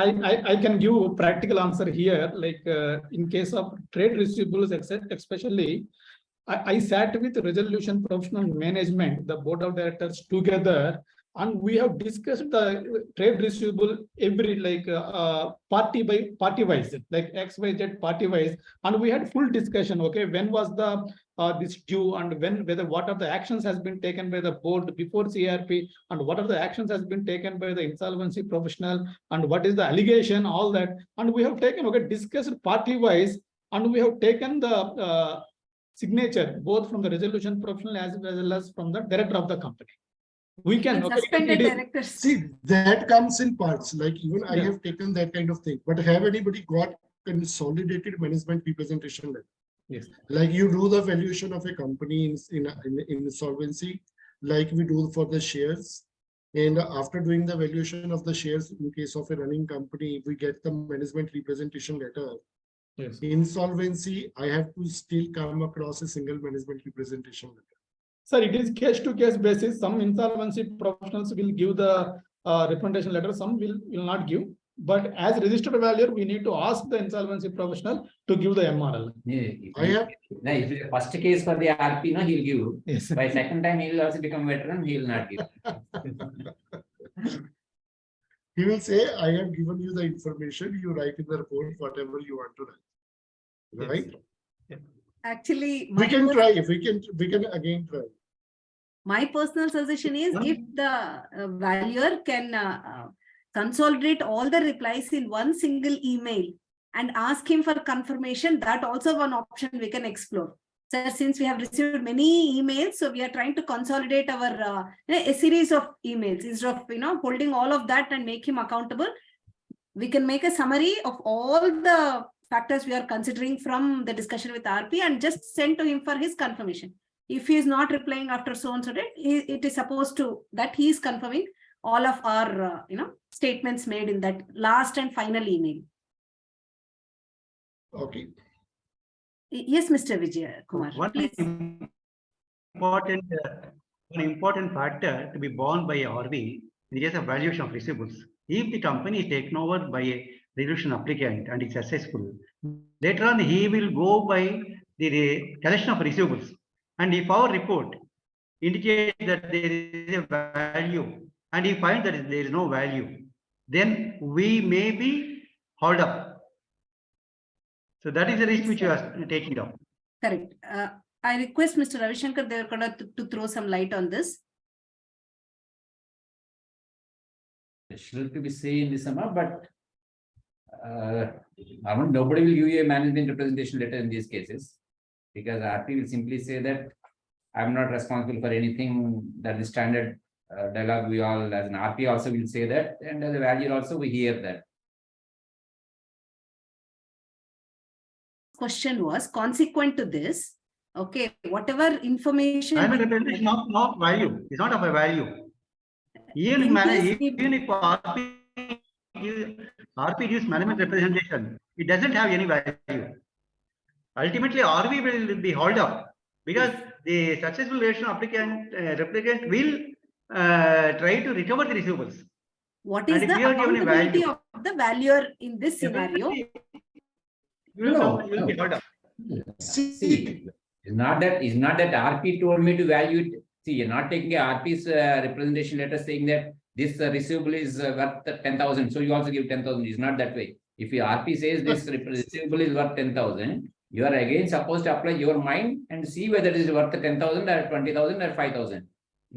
I can give a practical answer here. Like in case of trade receivables, especially, I sat with resolution professional management, the board of directors together, and we have discussed the trade receivable every party by party wise, like XYZ party wise, and we had full discussion. Okay, when was the this due, and what are the actions has been taken by the board before CRP, and what are the actions has been taken by the insolvency professional, and what is the allegation, all that, and we have taken discussed party wise, and we have taken the signature both from the resolution professional as well as from the director of the company. We can Suspended directors. See, that comes in parts. Like even I Yeah. have taken that kind of thing. But have anybody got consolidated management representation letter? Yes. Like you do the valuation of a company in insolvency, like we do for the shares. And after doing the valuation of the shares in case of a running company, we get the management representation letter. Yes. Insolvency, I have to still come across a single management representation letter. Sir, it is case to case basis. Some insolvency professionals will give the representation letter, some will not give. But as registered valuer, we need to ask the insolvency professional to give the MRL. If the first case for the RP, no, he'll give. Yes. By second time, he will also become veteran, he will not give. He will say, I have given you the information, you write in the report whatever you want to write. Right? Yes. Actually, We can try, if we can again try. my personal suggestion is if the valuer can consolidate all the replies in one single email and ask him for confirmation, that also one option we can explore. So since we have received many emails, so we are trying to consolidate our a series of emails instead of holding all of that and make him accountable. We can make a summary of all the factors we are considering from the discussion with RP and just send to him for his confirmation. If he is not replying after so and so date, it is supposed to that he is confirming all of our statements made in that last and final email. Okay. Yes, Mr. Vijay Kumar. One Please. important factor to be borne by a RV in the case of valuation of receivables. If the company is taken over by a resolution applicant and is successful, later on he will go by the collection of receivables. And if our report indicates that there is a value and he finds that there is no value, then we may be hauled up. So that is the risk which you are taking down. Correct. I request Mr. Ravi Shankar Devarkonda to throw some light on this. Should be saying this, but nobody will give you a management representation letter in these cases, because RP will simply say that I'm not responsible for anything. That is standard dialogue. We all, as an RP, also will say that, and as a valuer also we hear that. Question was consequent to this. Okay, whatever information. Management representation is not value. It's not of a value. Even if RP gives management representation, it doesn't have any value. Ultimately, RV will be hauled up because the successful relation replicant will try to recover the receivables. What is the accountability of the valuer in this scenario? You will be hauled up. See, it's not that RP told me to value it. See, you're not taking a RP's representation letter saying that this receivable is worth 10,000, so you also give 10,000. It's not that way. If your RP says this receivable is worth 10,000, you are again supposed to apply your mind and see whether it is worth 10,000 or 20,000 or 5,000.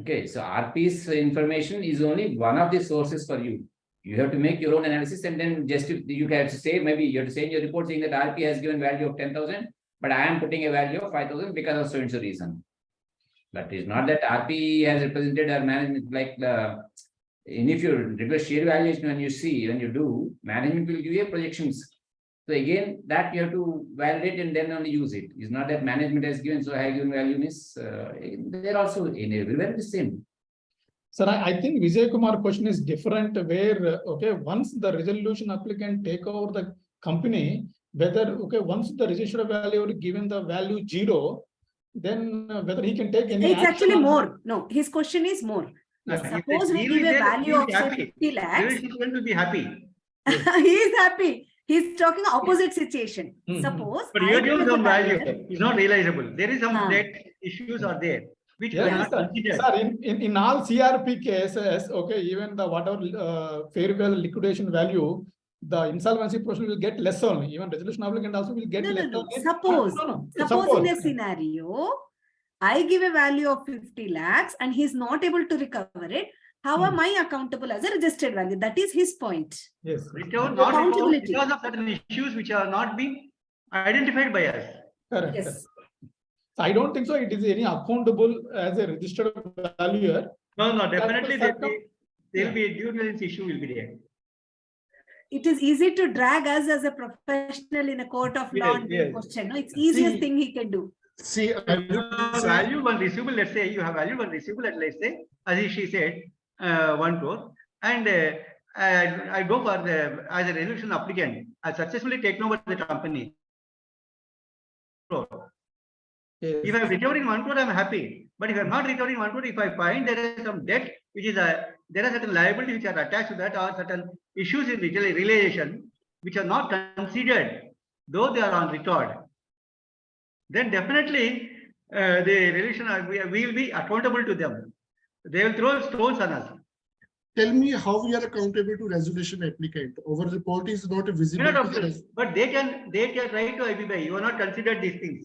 Okay, so RP's information is only one of the sources for you. You have to make your own analysis, and then just you can say, maybe you have to say in your report saying that RP has given value of 10,000, but I am putting a value of 5,000 because of so and so reason. But it's not that RP has represented our management like the. And if you request share valuation, when you do, management will give you projections. So again, that you have to validate and then only use it. It's not that management has given, so I have given value means they're also in everywhere the same. Sir, I think Vijay Kumar question is different where, okay, once the resolution applicant take over the company, whether, okay, once the registered value given the value 0, then whether he can take any It's action actually on- more. No, his question is more. Yeah. Suppose we give a value of say 50 lakhs. He will be happy. He is happy. He's talking opposite situation. Mhm. Suppose But I you are give giving a some value. value. It's not realizable. There is some Ah. debt issues are there, which Yes, we are not sir. considered. Sir, in all CRP cases, okay, even the whatever fair value liquidation value, the insolvency process will get less only. Even resolution applicant also will get No, no, less no. only. Suppose, No. suppose in a scenario, I give a value of 50 lakhs and he's not able to recover it. How am I accountable as a registered value? That is his point. Yes. Return not Accountability. because of certain issues which are not being identified by us. Correct. Yes. So I don't think so. It is any accountable as a registered valuer. No, definitely there Yeah. will be a due diligence issue will be there. It is easy to drag us as a professional in a court of law and Yes. question. No, it's easiest See- thing he can do. See, You have valued one receivable, let's say you have valued one receivable at, let's say, as she said, 1 crore, and I go for the, as a resolution applicant, I successfully taken over the company. Yes. If I have recovered in 1 crore, I'm happy. But if I'm not recovering 1 crore, if I find there is some debt, which is there are certain liabilities which are attached to that, or certain issues in realization which are not considered, though they are on record, then definitely the relation we will be accountable to them. They will throw stones on us. tell me how we are accountable to resolution applicant. Our report is not visible. We're not to the upset, but they can write to IBC. You are not considered these things.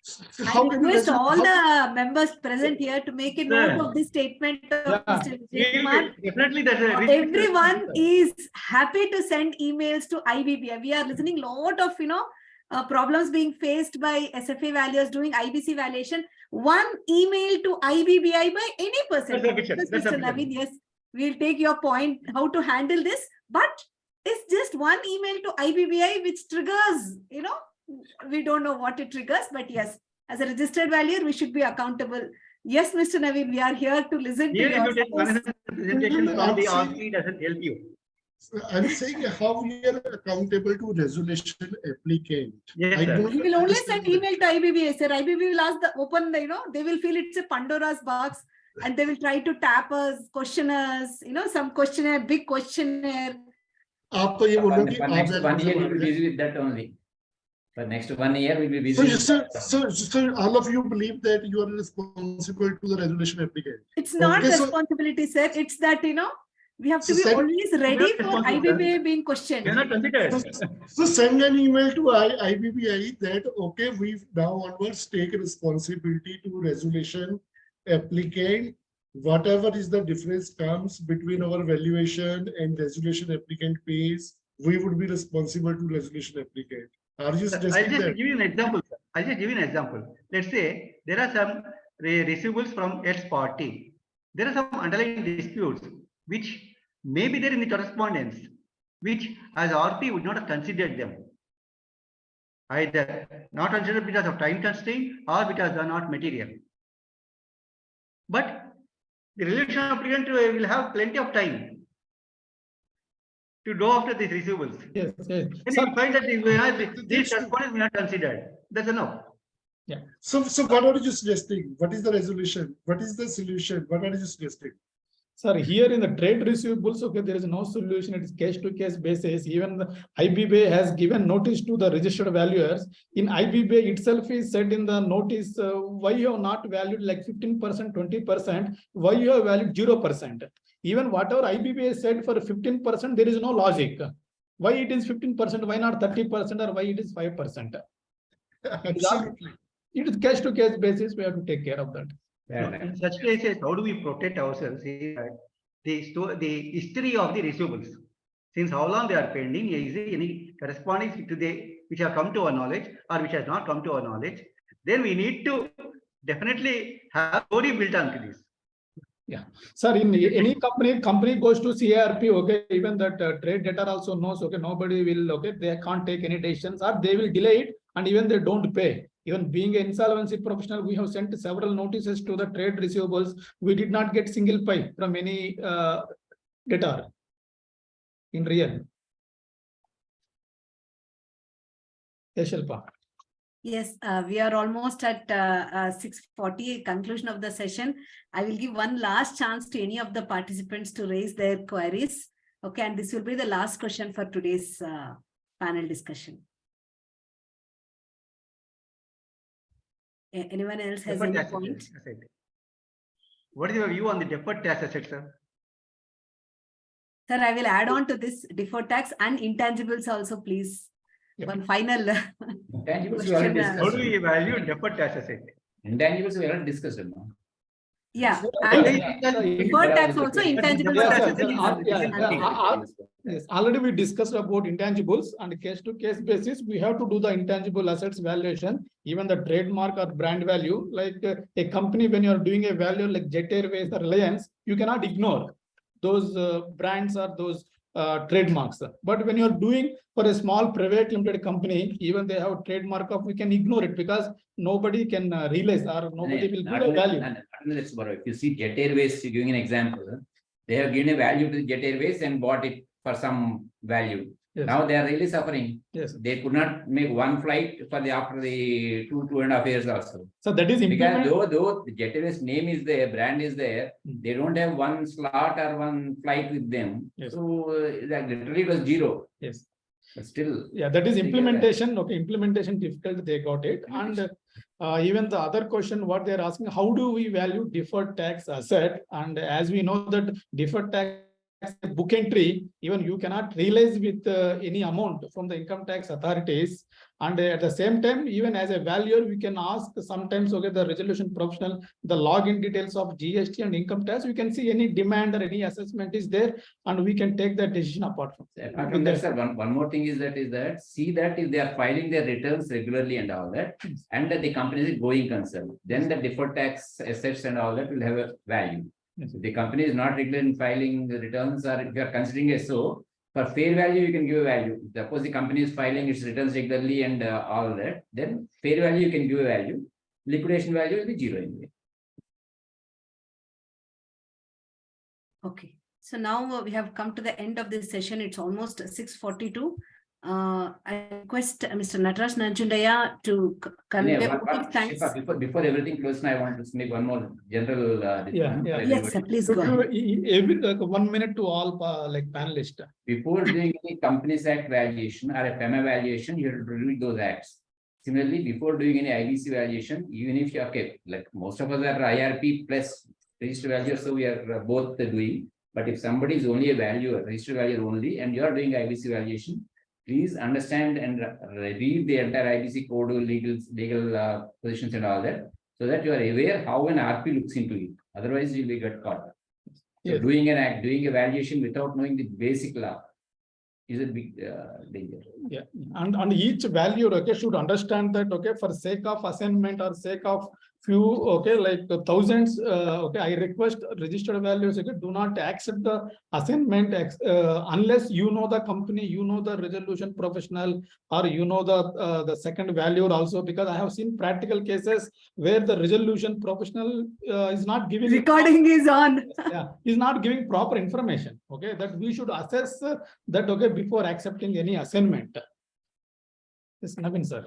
So I how can we request all how- the members present here to make a note of this statement of Yeah. Mr. Vijay Kumar. Definitely, that's a Everyone is happy to send emails to IBBI. We are listening lot of problems being faced by SFA valuers doing IBC valuation. One email to IBBI by any person. That's sufficient. Yes, That's Mr. sufficient. Naveen, yes, we'll take your point how to handle this, but it's just one email to IBBI which triggers, we don't know what it triggers, but yes, as a registered valuer, we should be accountable. Yes, Mr. Naveen, we are here to listen to Here, if your you take one suppose- presentation No, from the I'm RP doesn't help you. I'm saying how we are accountable to resolution applicant. Yes, I sir. don't We will only understand send that. email to IBBA, sir. IBBA will ask they will feel it's a Pandora's box and they will try to tap us, question us, some questionnaire, big questionnaire. आप तो ये बोल रहे हो कि For आप next 1 year, responsible we'll be हैं। busy with that only. For next 1 year, we'll be busy. So, with that. so all of you believe that you are responsible to the resolution applicant. It's not Okay, so- responsibility, sir. It's that, we have to So be send- always ready for responsible, IBBA being questioned. You're not considered. So send an email to IBBI that, okay, we now onwards take responsibility to resolution applicant. Whatever is the difference comes between our valuation and resolution applicant pays, we would be responsible to resolution applicant. Are you I'll suggesting just that? give you an example, sir. I'll just give you an example. Let's say there are some receivables from X party. There are some underlying disputes which may be there in the correspondence, which as RP would not have considered them. Either not considered because of time constraint or because they are not material. But the resolution applicant will have plenty of time to go after these receivables. Yes, yes. And Sir, you find that these correspondence we not considered. That's enough. So what are you suggesting? What is the resolution? What is the solution? What are you suggesting? sir, here in the trade receivables, okay, there is no solution. It is case to case basis. Even the IBBA has given notice to the registered valuers. In IBBA itself is said in the notice, why you have not valued like 15%, 20%, why you have valued 0%. Even whatever IBBA said for 15%, there is no logic. Why it is 15%? Why not 30%? Or why it is 5%? Absolutely. It is case to case basis. We have to take care of that. In such cases, how do we protect ourselves? Is that the history of the receivables, since how long they are pending, is there any corresponding to the which have come to our knowledge or which has not come to our knowledge? Then we need to definitely have story built onto this. Yeah, sir, in any company goes to CARP, okay, even that trade debtor also knows, okay, nobody will, okay, they can't take any decisions or they will delay it and even they don't pay. Even being an insolvency professional, we have sent several notices to the trade receivables. We did not get single pay from any debtor in real. Ms.Shilpa. Yes, we are almost at 6:40, conclusion of the session. I will give one last chance to any of the participants to raise their queries. Okay, and this will be the last question for today's panel discussion. Anyone else has Deferred any tax point? asset. What is your view on the deferred tax asset, sir? Sir, I will add on to this deferred tax and intangibles also, please. Yep. One final Intangibles we already question. How discussed. do we evaluate deferred tax asset? Intangibles we already discussed. No? Yeah, And and deferred tax also, intangibles Yes, also. sir, yes, already we discussed about intangibles and case to case basis. We have to do the intangible assets valuation, even the trademark or brand value. Like a company, when you are doing a value like Jet Airways or Reliance, you cannot ignore those brands or those trademarks. But when you are doing for a small private limited company, even they have a trademark of, we can ignore it because nobody can realize or nobody will give a value. If you see Jet Airways, giving an example, they have given a value to Jet Airways and bought it for some value. Yes. Now they are really suffering. Yes. They could not make one flight for the after the 2.5 years also. So that is Because though the Jet Airways name is there, brand is there, they don't have one slot or one flight with them. Yes. So that literally was zero. Yes. But still. Yeah, that is implementation. Okay, implementation difficult, they got it. And even the other question, what they're asking, how do we value deferred tax asset? And as we know that deferred tax book entry, even you cannot realize with any amount from the income tax authorities. And at the same time, even as a valuer, we can ask sometimes, okay, the resolution professional, the login details of GST and income tax, we can see any demand or any assessment is there, and we can take that decision apart from. Apart from that, sir, one more thing is that see that if they are filing their returns regularly and all that, and that the company is going concern, then the deferred tax assets and all that will have a value. If the company is not regular in filing the returns, or if you are considering it so, for fair value, you can give a value. Suppose the company is filing its returns regularly and all that, then fair value you can give a value. Liquidation value will be zero anyway. Okay, so now we have come to the end of this session. It's almost 6:42. I request Mr. Nataraj Nanjundaya to convey thanks. Shilpa, before everything closes, I want to make one more general. Yes, sir, please go ahead. 1 minute to all like panelists. Before doing any Companies Act valuation or a PEMA valuation, you have to read those acts. Similarly, before doing any IBC valuation, even if you okay, like most of us are IRP plus registered valuer, so we are both doing. But if somebody is only a valuer, registered valuer only, and you are doing IBC valuation, please understand and read the entire IBC code, legal positions and all that, so that you are aware how an RP looks into it. Otherwise, you will get caught. So Yes. doing a valuation without knowing the basic law is a big danger. Yeah, and each valuer, okay, should understand that, okay, for sake of assignment or sake of few, okay, like thousands, okay, I request registered valuers, okay, do not accept the assignment unless you know the company, you know the resolution professional, or you know the second valuer also, because I have seen practical cases where the resolution professional is not giving Recording is on. Yeah, is not giving proper information. Okay, that we should assess that, okay, before accepting any assignment. Yes, Naveen, sir.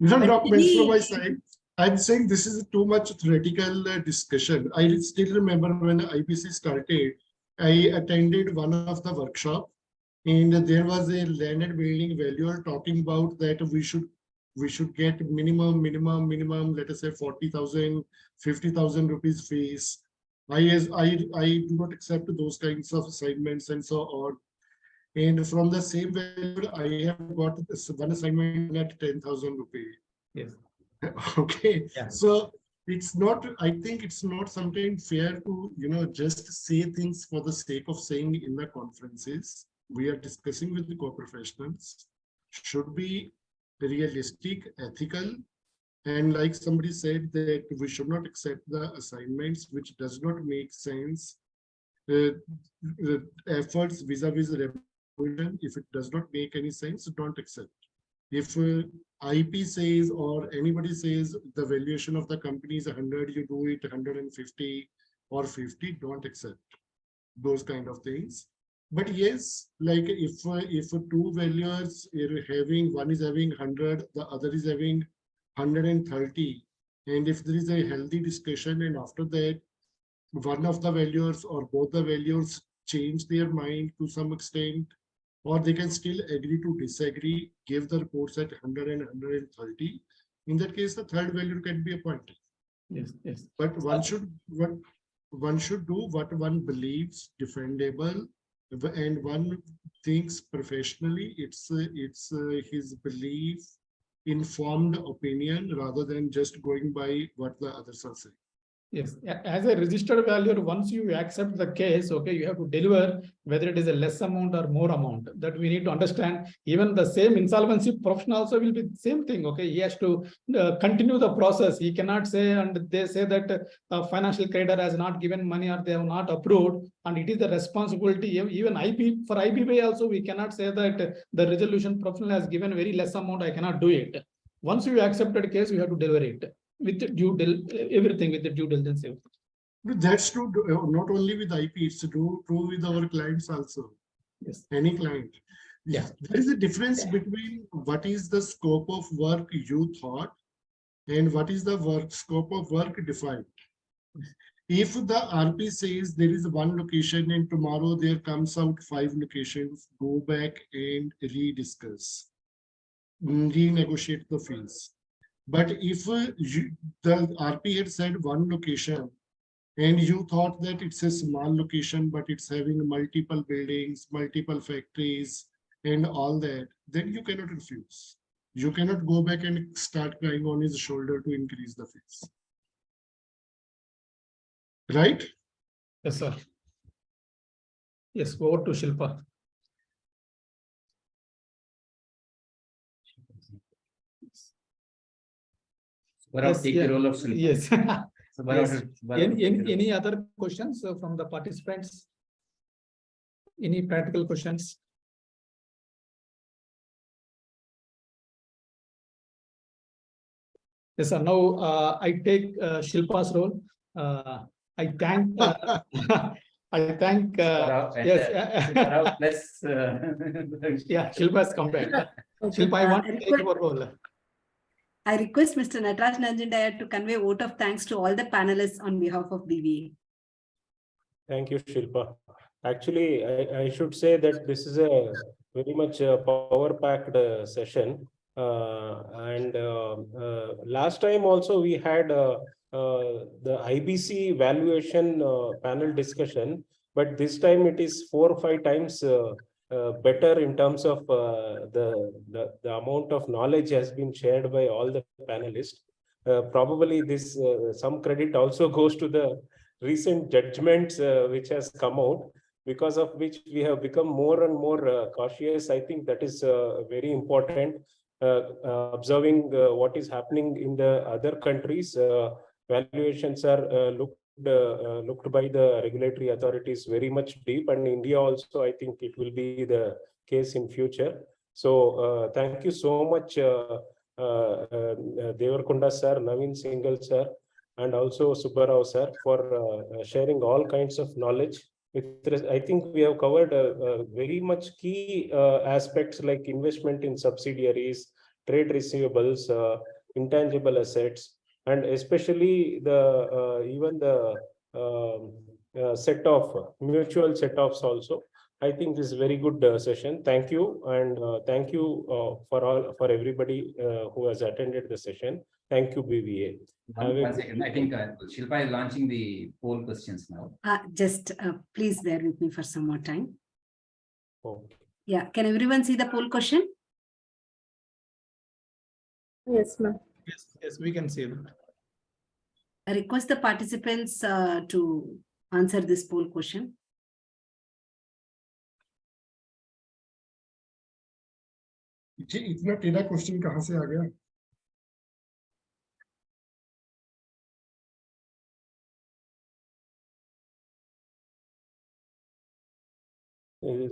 From my side, I'm saying this is too much theoretical discussion. I still remember when IBC started, I attended one of the workshop, and there was a land and building valuer talking about that we should get minimum, let us say 40,000, 50,000 rupees fees. I do not accept those kinds of assignments and so on. And from the same value, I have got this one assignment at 10,000 rupees. Yes. Okay. Yeah. So it's not, I think it's not sometimes fair to, just say things for the sake of saying in the conferences. We are discussing with the co-professionals, should be realistic, ethical, and like somebody said that we should not accept the assignments which does not make sense. Efforts vis-a-vis revolution, if it does not make any sense, don't accept. If IP says or anybody says the valuation of the company is 100, you do it 150 or 50, don't accept those kind of things. But yes, like if two valuers are having, one is having 100, the other is having 130, and if there is a healthy discussion and after that one of the valuers or both the valuers change their mind to some extent, or they can still agree to disagree, give the reports at 100 and 130. In that case, the third value can be appointed. Yes, yes. But one should do what one believes defendable, and one thinks professionally. It's his belief, informed opinion, rather than just going by what the others are saying. Yes, as a registered valuer, once you accept the case, okay, you have to deliver whether it is a less amount or more amount. That we need to understand. Even the same insolvency professional also will be the same thing. Okay, he has to continue the process. He cannot say, and they say that financial creditor has not given money or they have not approved, and it is the responsibility. Even for IBP also, we cannot say that the resolution professional has given very less amount, I cannot do it. Once you accepted case, you have to deliver it. With everything with the due diligence. That's true. Not only with IP, it's true with our clients also. Yes. Any client. Yeah. There is a difference between what is the scope of work you thought and what is the scope of work defined. If the RP says there is one location and tomorrow there comes out 5 locations, go back and rediscuss, renegotiate the fees. But if the RP had said one location and you thought that it's a small location, but it's having multiple buildings, multiple factories and all that, then you cannot refuse. You cannot go back and start crying on his shoulder to increase the fees. Right? Yes, sir. Yes, over to Shilpa. Subbarao, take the role of Shilpa. Yes. Subbarao, Yes. Any other questions from the participants? Any practical questions? Yes, sir. Now I take Shilpa's role. I thank. I thank. Yes. Subbarao plus. Yeah, Shilpa has come back. Shilpa, I want to take your role. I request Mr. Nataraj Nanjandaya to convey a vote of thanks to all the panelists on behalf of BVA. Thank you, Shilpa. Actually, I should say that this is a very much power-packed session. Last time also we had the IBC valuation panel discussion, but this time it is 4 or 5 times better in terms of the amount of knowledge has been shared by all the panelists. Probably this some credit also goes to the recent judgments which has come out, because of which we have become more and more cautious. I think that is very important. Observing what is happening in the other countries, valuations are looked by the regulatory authorities very much deep, and India also, I think it will be the case in future. So thank you so much, Devarakonda sir, Naveen Singhal sir, and also Subbarao sir, for sharing all kinds of knowledge. I think we have covered very much key aspects like investment in subsidiaries, trade receivables, intangible assets, and especially the even the set of mutual set-offs also. I think this is a very good session. Thank you. And thank you for everybody who has attended the session. Thank you, BVA. One second. I think Shilpa is launching the poll questions now. Just please bear with me for some more time. Okay. Yeah, can everyone see the poll question? Yes, ma'am. Yes, we can see that. I request the participants to answer this poll question. ये इतना टेढ़ा question कहाँ से आ गया?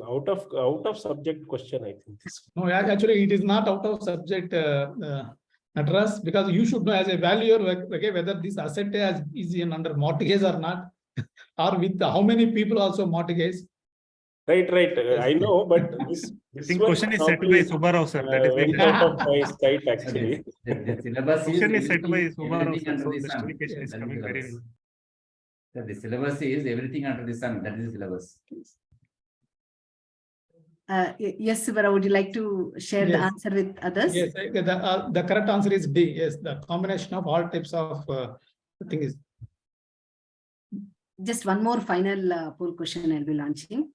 Out of subject question, I think. No, actually, it is not out of subject address, because you should know as a valuer, okay, whether this asset is in under mortgage or not, or with how many people also mortgage. Right. I know, but this think question is set by Subbarao, sir. That is went out of my sight actually. The syllabus question is set by everything Subbarao, sir. under So the the sun. justification is That coming very syllabus. well. The syllabus is everything under the sun. That is the syllabus. Yes, Subbarao, would you like to share the Yes. answer with others? Yes, the correct answer is D. Yes, the combination of all types of thing is. Just one more final poll question I'll be launching.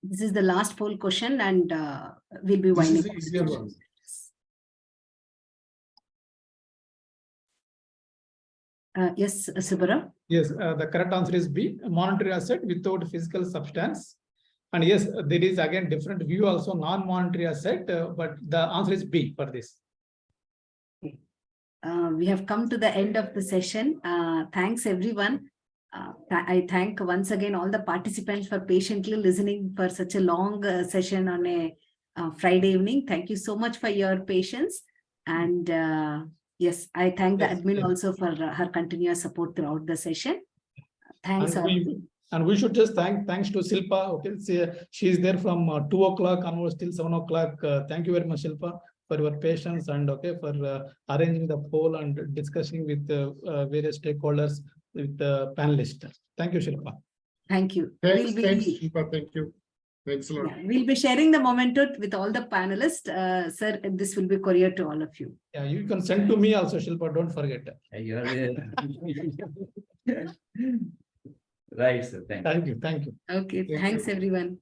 This is the last poll question, and we'll be This is winding the up. easier one. Yes, Subbarao. Yes, the correct answer is B, monetary asset without physical substance. And yes, there is again different view also non-monetary asset, but the answer is B for this. We have come to the end of the session. Thanks, everyone. I thank once again all the participants for patiently listening for such a long session on a Friday evening. Thank you so much for your patience. And yes, I thank the admin also for her continuous support throughout the session. Thanks. And we should just thanks to Shilpa. Okay, she is there from 2 o'clock onwards till 7 o'clock. Thank you very much, Shilpa, for your patience and okay for arranging the poll and discussing with various stakeholders with the panelists. Thank you, Shilpa. Thank you. Thanks, Shilpa. Thank you. Thanks a lot. Yeah, we'll be sharing the memento with all the panelists. Sir, this will be couriered to all of you. Yeah, you can send to me also, Shilpa. Don't forget. You are right, sir. Thank you. Thank you. Okay, thanks everyone.